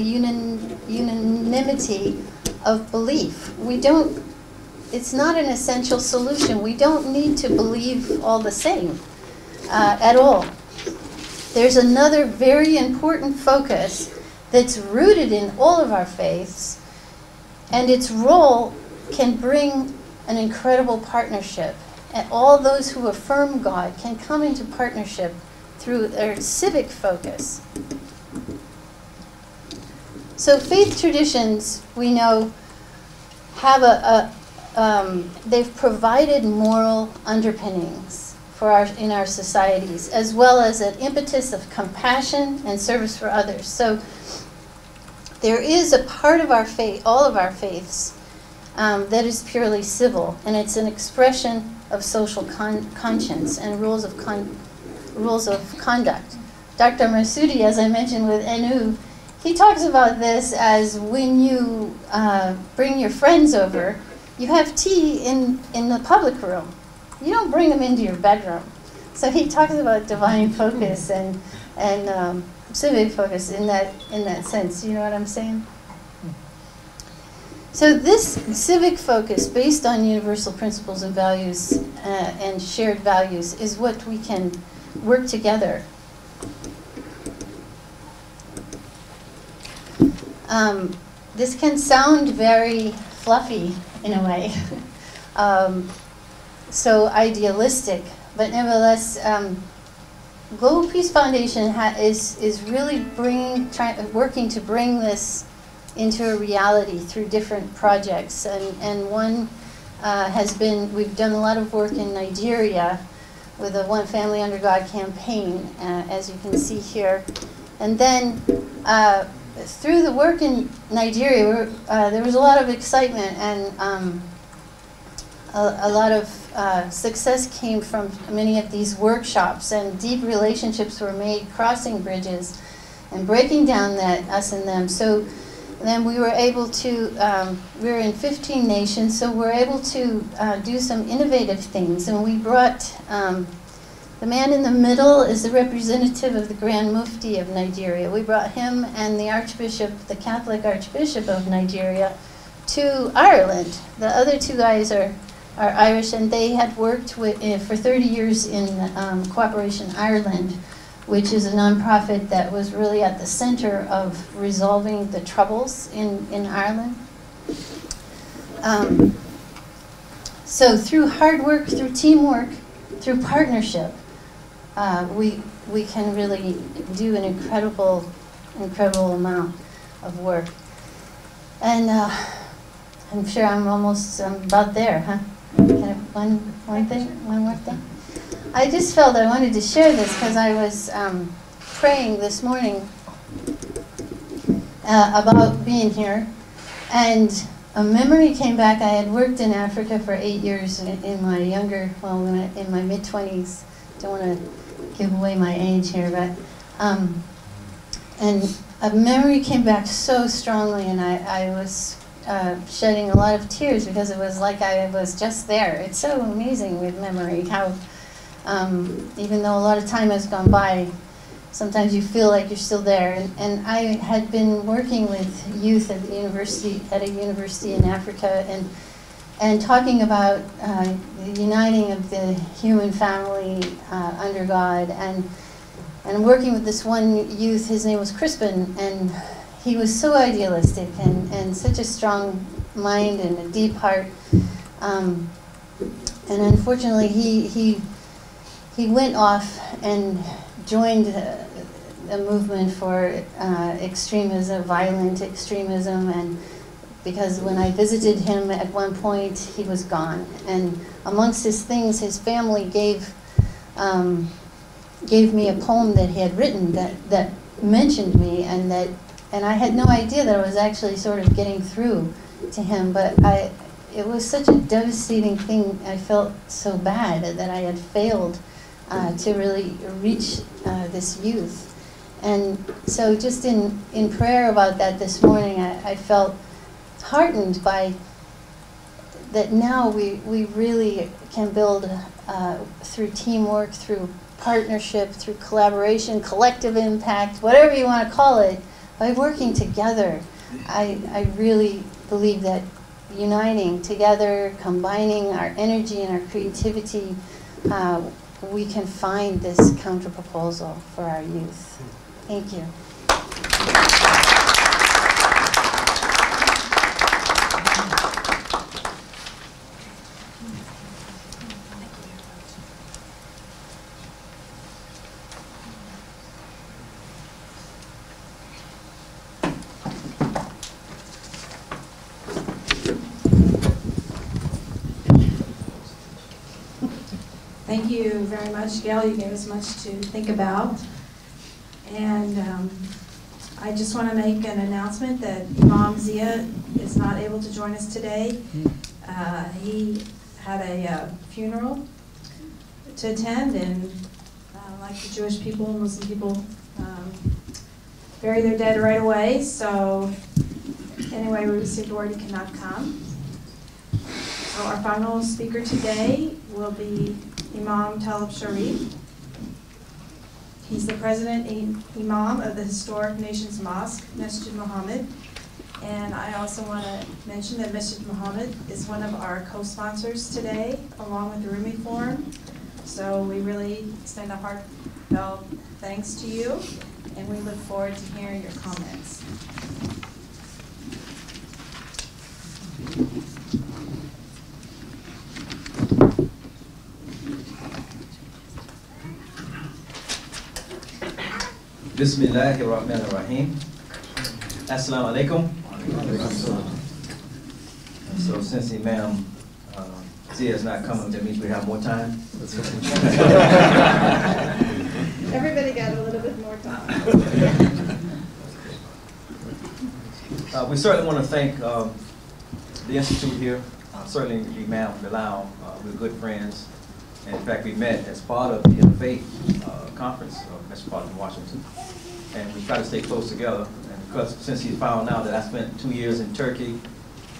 unanimity of belief. It's not an essential solution. We don't need to believe all the same at all. There's another very important focus that's rooted in all of our faiths, and its role can bring an incredible partnership. And all those who affirm God can come into partnership through their civic focus. So faith traditions, we know, have they've provided moral underpinnings in our societies, as well as an impetus of compassion and service for others. So there is a part of our faith, all of our faiths, that is purely civil, and it's an expression of social conscience and rules of conduct. Dr. Marsudi, as I mentioned with Enu, he talks about this as when you bring your friends over, you have tea in the public room. You don't bring them into your bedroom. So he talks about divine focus and civic focus in that sense. You know what I'm saying? So this civic focus, based on universal principles and values and shared values, is what we can work together. This can sound very fluffy in a way, so idealistic, but nevertheless, Global Peace Foundation is really working to bring this into a reality through different projects, and one has been, we've done a lot of work in Nigeria with the One Family Under God campaign, as you can see here, and then through the work in Nigeria, there was a lot of excitement, and a lot of success came from many of these workshops, and deep relationships were made, crossing bridges and breaking down that us and them. So then we were able to, we were in 15 nations, so we're able to do some innovative things. And we brought, the man in the middle is the representative of the Grand Mufti of Nigeria. We brought him and the Archbishop, the Catholic Archbishop of Nigeria, to Ireland. The other two guys are Irish, and they had worked with, for 30 years in Cooperation Ireland, which is a nonprofit that was really at the center of resolving the troubles in Ireland. So through hard work, through teamwork, through partnership, we can really do an incredible amount of work. And I'm sure I'm about there, huh? Can I, one more thing? I just felt I wanted to share this because I was praying this morning about being here, and a memory came back. I had worked in Africa for 8 years in my in my mid-20s. Don't want to give away my age here, but and a memory came back so strongly, and I was shedding a lot of tears because it was like I was just there. It's so amazing with memory how even though a lot of time has gone by, sometimes you feel like you're still there. And I had been working with youth at the university, at a university in Africa, and talking about the uniting of the human family under God, and working with this one youth. His name was Crispin, and he was so idealistic and such a strong mind and a deep heart. And unfortunately, he went off and joined a movement for extremism, violent extremism, and because when I visited him at one point, he was gone. And amongst his things, his family gave me a poem that he had written that mentioned me, and I had no idea that I was actually sort of getting through to him, but it was such a devastating thing. I felt so bad that I had failed to really reach this youth. And so just in prayer about that this morning, I felt heartened by that now we really can build through teamwork, through partnership, through collaboration, collective impact, whatever you want to call it, by working together. I really believe that uniting together, combining our energy and our creativity, we can find this counterproposal for our youth. Thank you. Thank you very much, Gail. You gave us much to think about. And I just want to make an announcement that Imam Zia is not able to join us today. He had a funeral to attend, and like the Jewish people and Muslim people, bury their dead right away. So anyway, we received word he cannot come. So our final speaker today will be Imam Talib Sharif. He's the president imam of the historic Nations Mosque, Masjid Muhammad. And I also want to mention that Masjid Muhammad is one of our co-sponsors today, along with the Rumi Forum. So we really extend a heartfelt thanks to you, and we look forward to hearing your comments. Bismillahirrahmanirrahim. Assalamu alaikum. So since Imam Zia is not coming, that means we have more time. Everybody got a little bit more time. We certainly want to thank the Institute here, certainly Imam Bilal. We're good friends. And in fact, we met as part of the Interfaith conference of Metropolitan Washington. And we try to stay close together. And because since he found out that I spent 2 years in Turkey,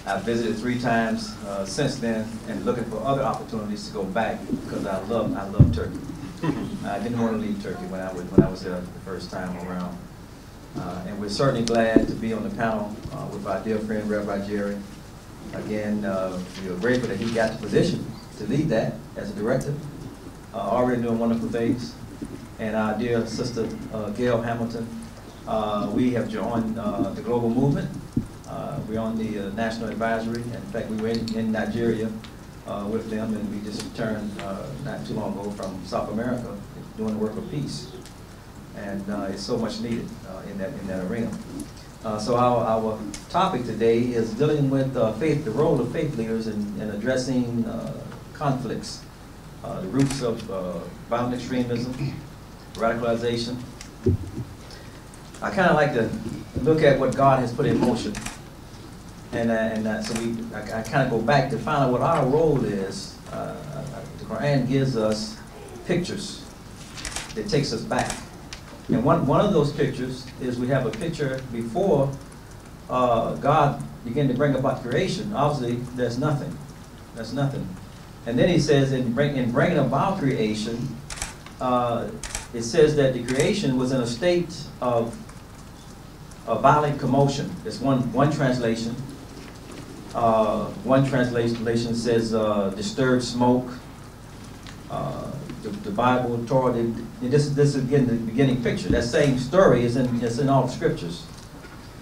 I've visited 3 times since then, and looking for other opportunities to go back because I love Turkey. I didn't want to leave Turkey when I was there the first time around. And we're certainly glad to be on the panel with our dear friend Rabbi Jerry. Again, we are grateful that he got the position to lead that as a director. Already doing wonderful things. And our dear sister Gail Hambleton, we have joined the global movement. We're on the national advisory. In fact, we were in Nigeria with them, and we just returned not too long ago from South America doing the work of peace. And it's so much needed in that arena. So our topic today is dealing with faith, the role of faith leaders in addressing conflicts, the roots of violent extremism, radicalization. I kind of like to look at what God has put in motion, and so I kind of go back to find out what our role is. The Quran gives us pictures that takes us back. And one of those pictures is we have a picture before God began to bring about creation. Obviously, there's nothing. There's nothing. And then he says in bringing about creation, it says that the creation was in a state of violent commotion. There's one translation. One translation says disturbed smoke. The Bible, Torah, this is again the beginning picture. That same story is in all the scriptures.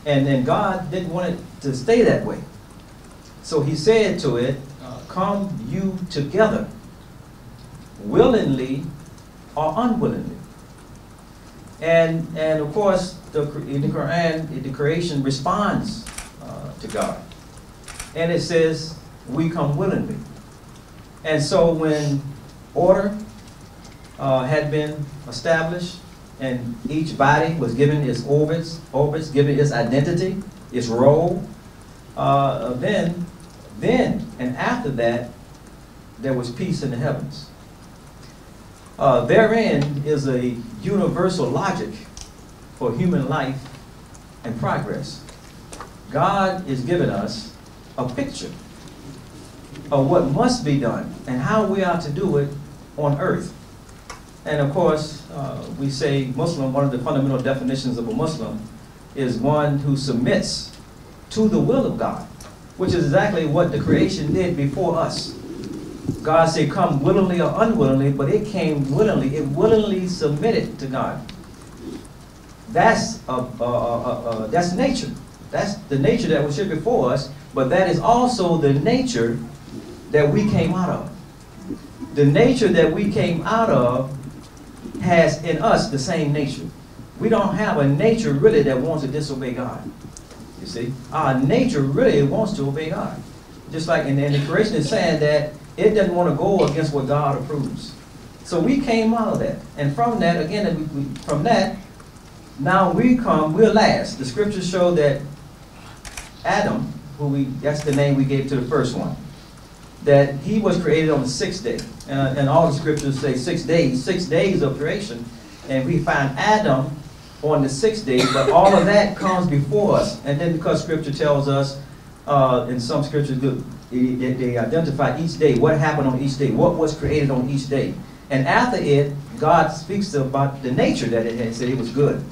And then God didn't want it to stay that way. So he said to it, come you together, willingly or unwillingly. And of course, in the Quran, the creation responds to God. And it says, we come willingly. And so when order had been established, and each body was given its orbits, given its identity, its role. Then and after that, there was peace in the heavens. Therein is a universal logic for human life and progress. God is giving us a picture of what must be done and how we are to do it on earth. And of course, we say Muslim, one of the fundamental definitions of a Muslim is one who submits to the will of God, which is exactly what the creation did before us. God said, come willingly or unwillingly, but it came willingly. It willingly submitted to God. That's nature. That's the nature that was here before us, but that is also the nature that we came out of. The nature that we came out of has in us the same nature. We don't have a nature really that wants to disobey God. You see, our nature really wants to obey God. Just like in the creation is saying that it doesn't want to go against what God approves. So we came out of that. And from that, again, from that, now we're last. The scriptures show that Adam, that's the name we gave to the first one, that he was created on the sixth day. And all the scriptures say 6 days of creation. And we find Adam on the sixth day, but all of that comes before us. And then because scripture tells us, in some scriptures, they identify each day, what happened on each day, what was created on each day. And after it, God speaks about the nature that it had, said it was good.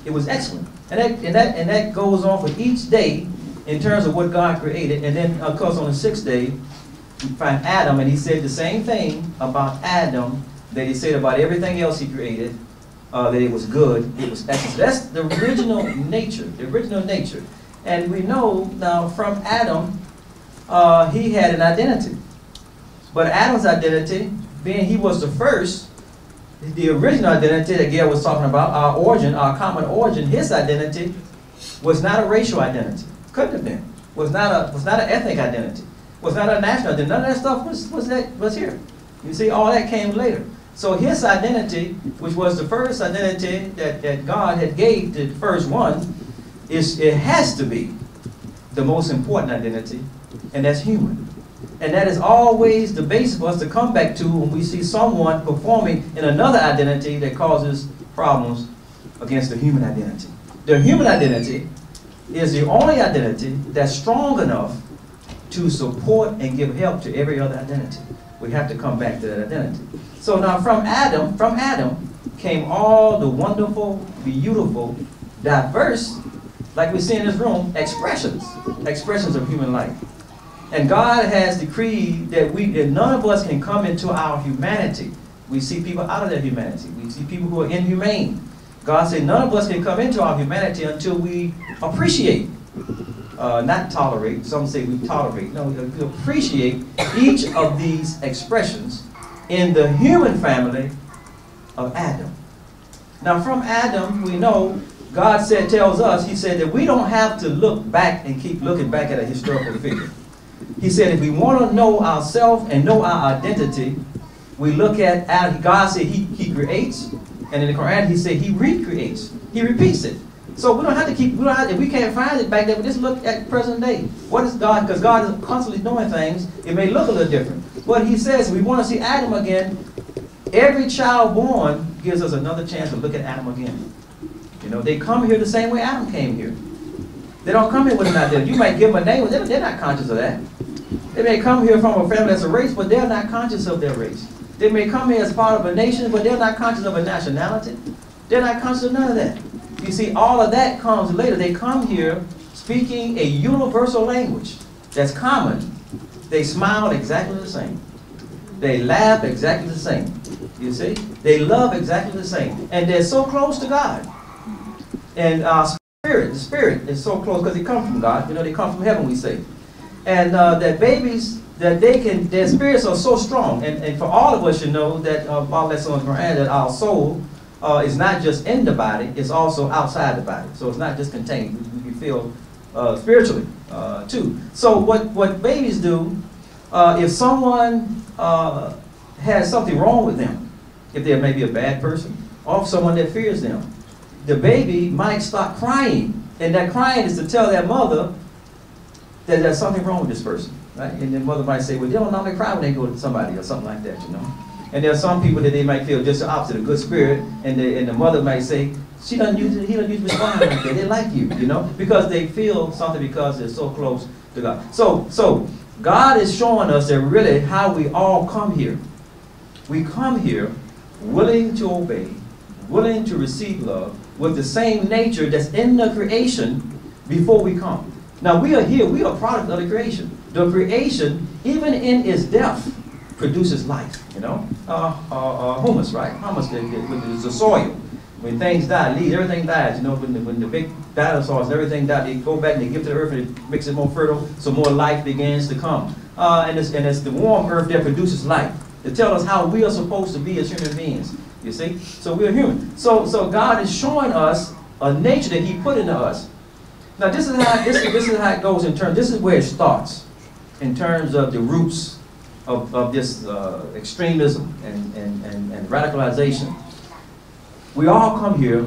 It was excellent. And that goes on for each day in terms of what God created. And then, of course, on the sixth day, we find Adam, and he said the same thing about Adam that he said about everything else he created, that it was good, it was excellent. So that's the original nature, And we know now from Adam, he had an identity. But Adam's identity, being he was the first, the original identity that Gail was talking about, our origin, our common origin, his identity was not a racial identity. Couldn't have been. Was not an ethnic identity. Was not a national identity. None of that stuff was here. You see, all that came later. So his identity, which was the first identity that God had gave to the first one, it has to be the most important identity, and that's human. And that is always the basis for us to come back to when we see someone performing in another identity that causes problems against the human identity. The human identity is the only identity that's strong enough to support and give help to every other identity. We have to come back to that identity. So now from Adam came all the wonderful, beautiful, diverse, like we see in this room, expressions of human life. And God has decreed that none of us can come into our humanity. We see people out of their humanity. We see people who are inhumane. God said none of us can come into our humanity until we appreciate, not tolerate. Some say we tolerate. No, we appreciate each of these expressions in the human family of Adam. Now from Adam, we know God tells us, he said that we don't have to look back and keep looking back at a historical figure. He said if we want to know ourselves and know our identity, we look at, God said he creates, and in the Quran he said he recreates. He repeats it. So we don't have to keep, if we can't find it back there, we just look at present day. What is God? Because God is constantly doing things. It may look a little different. What he says, if we want to see Adam again, every child born gives us another chance to look at Adam again. You know, they come here the same way Adam came here. They don't come here with an identity. You might give them a name, but they're not conscious of that. They may come here from a family that's a race, but they're not conscious of their race. They may come here as part of a nation, but they're not conscious of a nationality. They're not conscious of none of that. You see, all of that comes later. They come here speaking a universal language that's common. They smile exactly the same. They laugh exactly the same. You see? They love exactly the same. And they're so close to God. And our spirit, the spirit is so close because they come from God. You know, they come from heaven, we say. And that babies, that their spirits are so strong. And for all of us, you know, that Allah says on the Quran that our soul is not just in the body, it's also outside the body. So it's not just contained. We feel spiritually too. So what babies do, if someone has something wrong with them, if they're maybe a bad person, or someone that fears them, the baby might start crying. And that crying is to tell their mother that there's something wrong with this person. Right? And the mother might say, well, they don't normally cry when they go to somebody or something like that, you know. And there are some people that they might feel just the opposite, a good spirit, and the mother might say, he doesn't usually respond like that. They like you, you know, because they feel something because they're so close to God. So God is showing us that really how we all come here. We come here willing to obey, willing to receive love, with the same nature that's in the creation before we come. Now we are here, we are a product of the creation. The creation, even in its death, produces life, you know. Humus, right? Humus, it's the soil. When things die, everything dies, you know, when the big dinosaurs and everything die, they go back and they give to the earth and it makes it more fertile, so more life begins to come. And it's the warm earth that produces life. To tell us how we are supposed to be as human beings, you see? So we are human. So God is showing us a nature that he put into us. Now this is how it goes in terms, this is where it starts, in terms of the roots of this extremism and radicalization. We all come here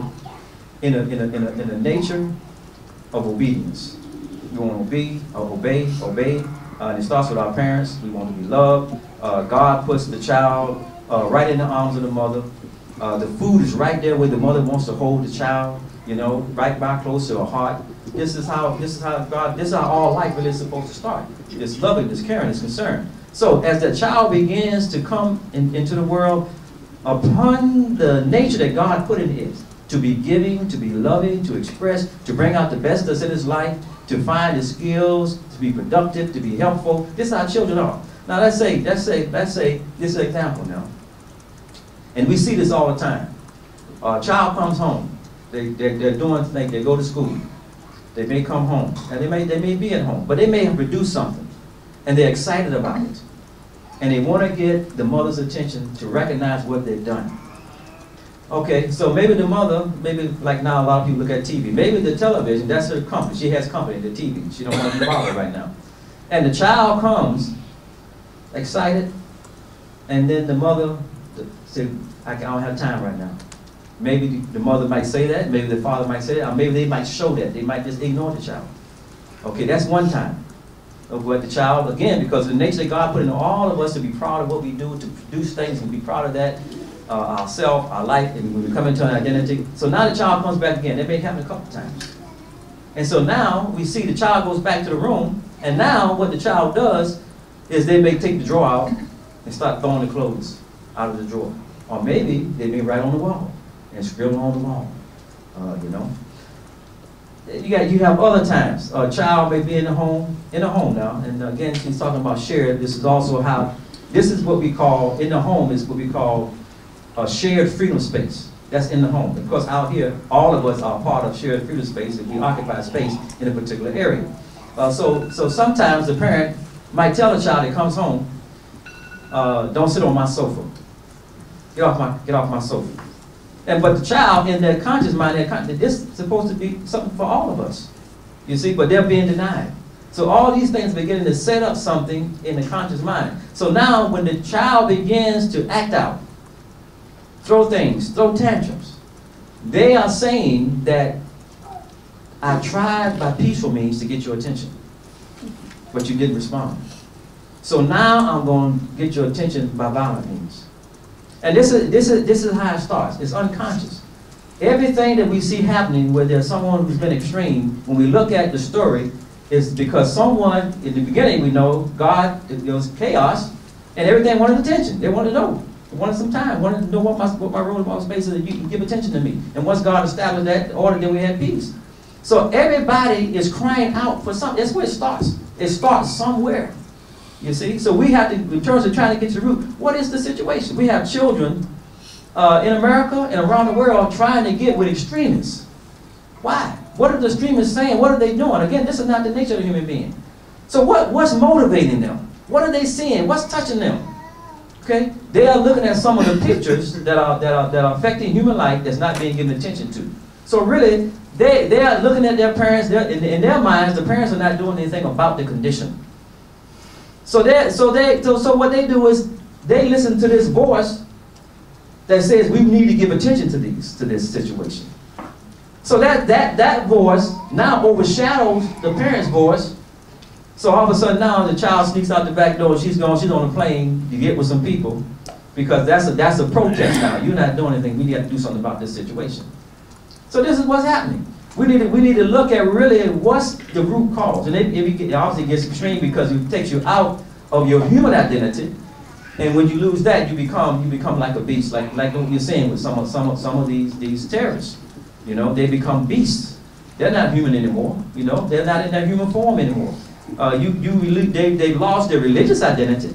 in a nature of obedience. We want to obey. And it starts with our parents. We want to be loved. God puts the child right in the arms of the mother. The food is right there where the mother wants to hold the child, you know, right by close to her heart. This is how all life really is supposed to start. It's loving, it's caring, it's concern. So as the child begins to come into the world, upon the nature that God put in it, to be giving, to be loving, to express, to bring out the best that's in his life, to find the skills, to be productive, to be helpful. This is how children are. Now let's say this is an example now. And we see this all the time. A child comes home. They're doing things, they go to school. They may come home, and they may be at home, but they may have produced something, and they're excited about it. And they want to get the mother's attention to recognize what they've done. Okay, so maybe the mother, maybe like now a lot of people look at TV. Maybe the television, that's her company. She has company, the TV. She don't want to be bothered right now. And the child comes excited, and then the mother says, I don't have time right now. Maybe the mother might say that, maybe the father might say that, or maybe they might show that. They might just ignore the child. Okay, that's one time. But the child, again, because the nature that God put in all of us to be proud of what we do, to produce things and be proud of that, ourself, our life, and when we come into an identity. So now the child comes back again. That may happen a couple times. And so now we see the child goes back to the room, and now what the child does is they may take the drawer out and start throwing the clothes out of the drawer. Or maybe they may write on the wall and scribble on the wall, you know. You have other times. A child may be in a home now, and again, she's talking about shared. This is also how, this is what we call, in the home is what we call a shared freedom space. That's in the home. Because out here, all of us are part of shared freedom space if we occupy space in a particular area. So sometimes the parent might tell a child that comes home, don't sit on my sofa. Get off my sofa. But the child in their conscious mind, it's supposed to be something for all of us. You see, but they're being denied. So all these things are beginning to set up something in the conscious mind. So now when the child begins to act out, throw things, throw tantrums, they are saying that I tried by peaceful means to get your attention, but you didn't respond. So now I'm going to get your attention by violent means. And this is how it starts. It's unconscious. Everything that we see happening where there's someone who's been extreme, when we look at the story, is because someone, in the beginning we know, God, it was chaos, and everything wanted attention. They wanted to know. They wanted some time. Wanted to know what my role in my space is, that you can give attention to me. And once God established that order, then we had peace. So everybody is crying out for something. That's where it starts. It starts somewhere. You see? So we have to, in terms of trying to get to the root, what is the situation? We have children in America and around the world trying to get with extremists. Why? What are the extremists saying? What are they doing? Again, this is not the nature of the human being. So what's motivating them? What are they seeing? What's touching them? Okay? They are looking at some of the pictures that are affecting human life that's not being given attention to. So really, they are looking at their parents. In their minds, the parents are not doing anything about the condition. So what they do is they listen to this voice that says we need to give attention to this situation. So that voice now overshadows the parent's voice. So all of a sudden now the child sneaks out the back door. She's on a plane to get with some people because that's a protest now. You're not doing anything. We need to do something about this situation. So this is what's happening. We need to look at really what's the root cause. And it obviously gets extreme because it takes you out of your human identity. And when you lose that, you become like a beast, like what you're saying with some of these terrorists. You know, they become beasts. They're not human anymore. You know, they're not in their human form anymore. They've lost their religious identity,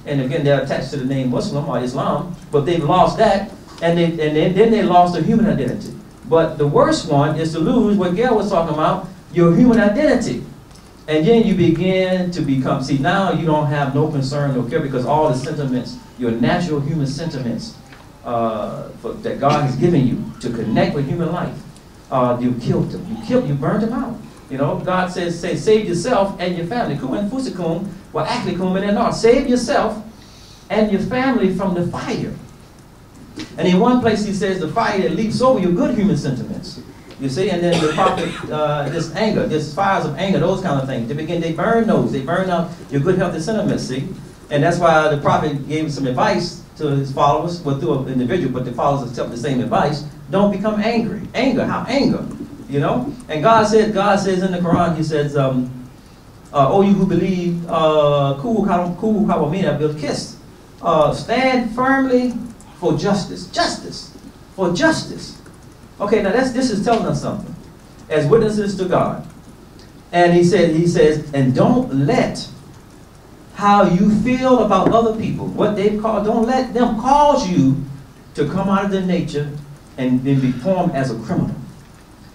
and again, they're attached to the name Muslim or Islam, but they've lost that, and then they lost their human identity. But the worst one is to lose what Gail was talking about, your human identity. And then you begin to become, see, now you don't have no concern, no care, because all the sentiments, your natural human sentiments that God has given you to connect with human life, you killed them. You burned them out. You know, God says, save yourself and your family. Save yourself and your family from the fire. And in one place he says the fire that leaps over your good human sentiments. You see, and then the prophet, this anger, this fires of anger, those kind of things. They burn those. They burn out your good healthy sentiments, see? And that's why the prophet gave some advice to his followers, well, through an individual, but the followers accept the same advice. Don't become angry. Anger, how anger? You know? And God says in the Quran, he says, oh, you who believe, stand firmly for justice. Justice. For justice. Okay, now this is telling us something. As witnesses to God. And he says, and don't let how you feel about other people, what they call, don't let them cause you to come out of their nature and then be formed as a criminal.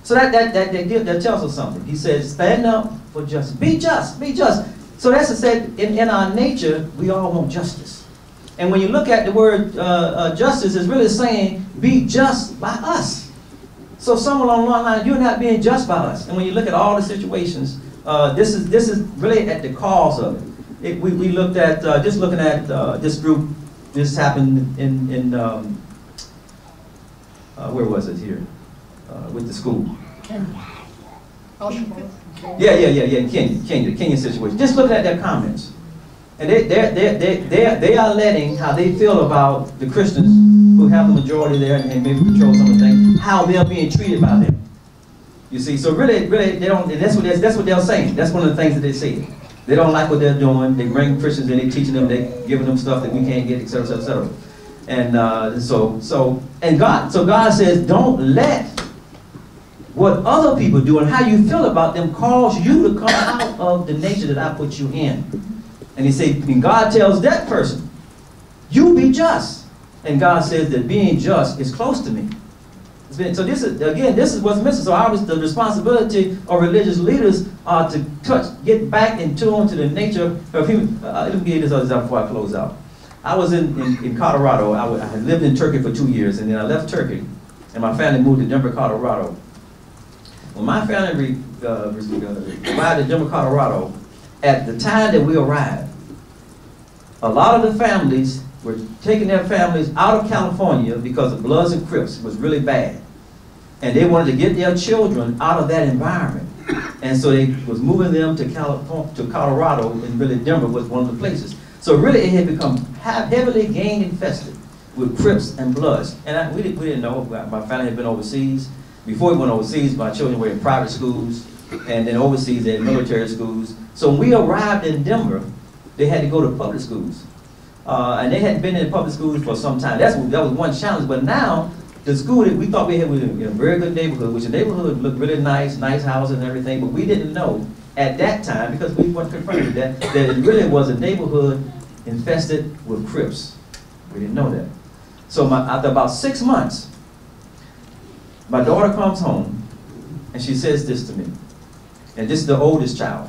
So that tells us something. He says, stand up for justice. Be just, be just. So that's said, in our nature, we all want justice. And when you look at the word justice, it's really saying, be just by us. So somewhere along the line, you're not being just by us. And when you look at all the situations, this is really at the cause of it. We looked at, just looking at this group, this happened in where was it here? With the school. Kenya. Yeah, Kenya situation. Just looking at their comments. And they are letting how they feel about the Christians who have the majority there and maybe control some of the things, how they're being treated by them. You see, so really, they don't, and that's what they're saying. That's one of the things that they say. They don't like what they're doing. They bring Christians in, they teaching them, they giving them stuff that we can't get, etc., etc. And so God says, don't let what other people do and how you feel about them cause you to come out of the nature that I put you in. And he said, and God tells that person, you be just. And God says that being just is close to me. So this is what's missing. So obviously the responsibility of religious leaders are to get back in tune to the nature of human. Let me give you this other example before I close out. I was in Colorado. I had lived in Turkey for 2 years, and then I left Turkey. and my family moved to Denver, Colorado. When my family arrived in Denver, Colorado, at the time that we arrived, a lot of the families were taking their families out of California because the Bloods and Crips was really bad. And they wanted to get their children out of that environment. And so they was moving them to Colorado, and really Denver was one of the places. So really it had become heavily gang infested with Crips and Bloods. And we didn't know. My family had been overseas. Before we went overseas, my children were in private schools, and then overseas they had military schools. So when we arrived in Denver, they had to go to public schools. And they hadn't been in public schools for some time. That was one challenge. But now, the school that we thought we had was in a very good neighborhood, which the neighborhood looked really nice houses and everything, but we didn't know at that time, because we weren't confronted with that it really was a neighborhood infested with Crips. We didn't know that. So after about 6 months, my daughter comes home, and she says this to me. And this is the oldest child.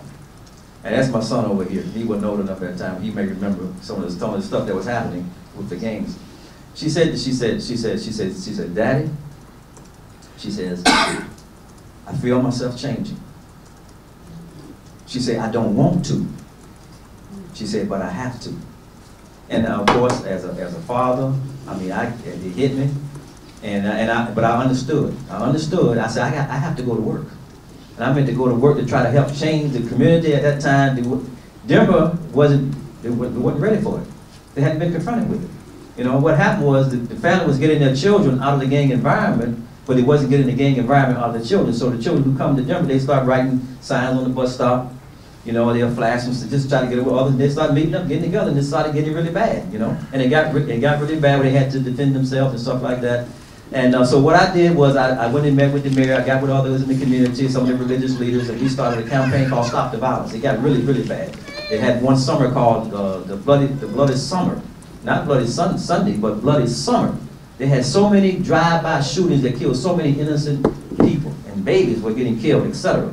And that's my son over here. He wasn't old enough at the time. He may remember some of the stuff that was happening with the gangs. She said, Daddy, she says, I feel myself changing. She said, I don't want to. She said, but I have to. And of course, as a father, I mean, it hit me. But I understood. I said, I have to go to work. And I meant to go to work to try to help change the community at that time. Denver wasn't ready for it. They hadn't been confronted with it. You know, what happened was the family was getting their children out of the gang environment, but it wasn't getting the gang environment out of the children. So the children who come to Denver, they start writing signs on the bus stop. You know, they'll flash them to just try to get away with others. They start meeting up, getting together, and it started getting really bad, you know. And it got really bad where they had to defend themselves and stuff like that. And so what I did was I went and met with the mayor. I got with others in the community, some of the religious leaders, and we started a campaign called Stop the Violence. It got really, really bad. They had one summer called the Bloody Summer. Not Bloody Sunday, but Bloody Summer. They had so many drive-by shootings that killed so many innocent people, and babies were getting killed, etc.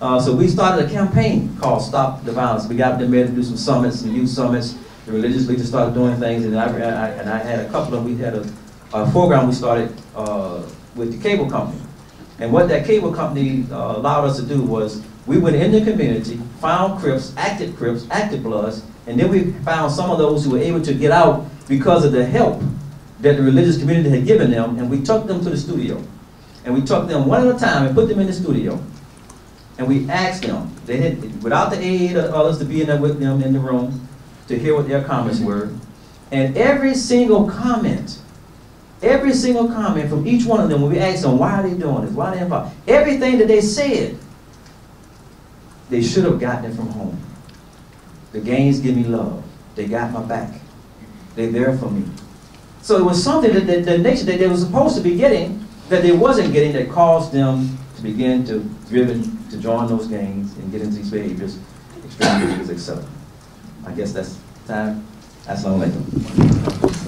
So we started a campaign called Stop the Violence. We got them there to do some summits, some youth summits. The religious leaders started doing things, and I had a couple of, we had a program we started with the cable company. And what that cable company allowed us to do was, we went in the community, found Crips, active Bloods, and then we found some of those who were able to get out because of the help that the religious community had given them, and we took them to the studio. And we took them one at a time and put them in the studio. And we asked them, they had, without the aid of others to be in there with them in the room, to hear what their comments were. And every single comment from each one of them, when we asked them, why are they doing this, why are they involved, everything that they said, they should have gotten it from home. The gangs give me love. They got my back. They're there for me. So it was something that the nation that they were supposed to be getting, that they wasn't getting, that caused them to begin to driven to join those gangs and get into these behaviors, extreme behaviors, etc. I guess that's time. Assalamu alaikum.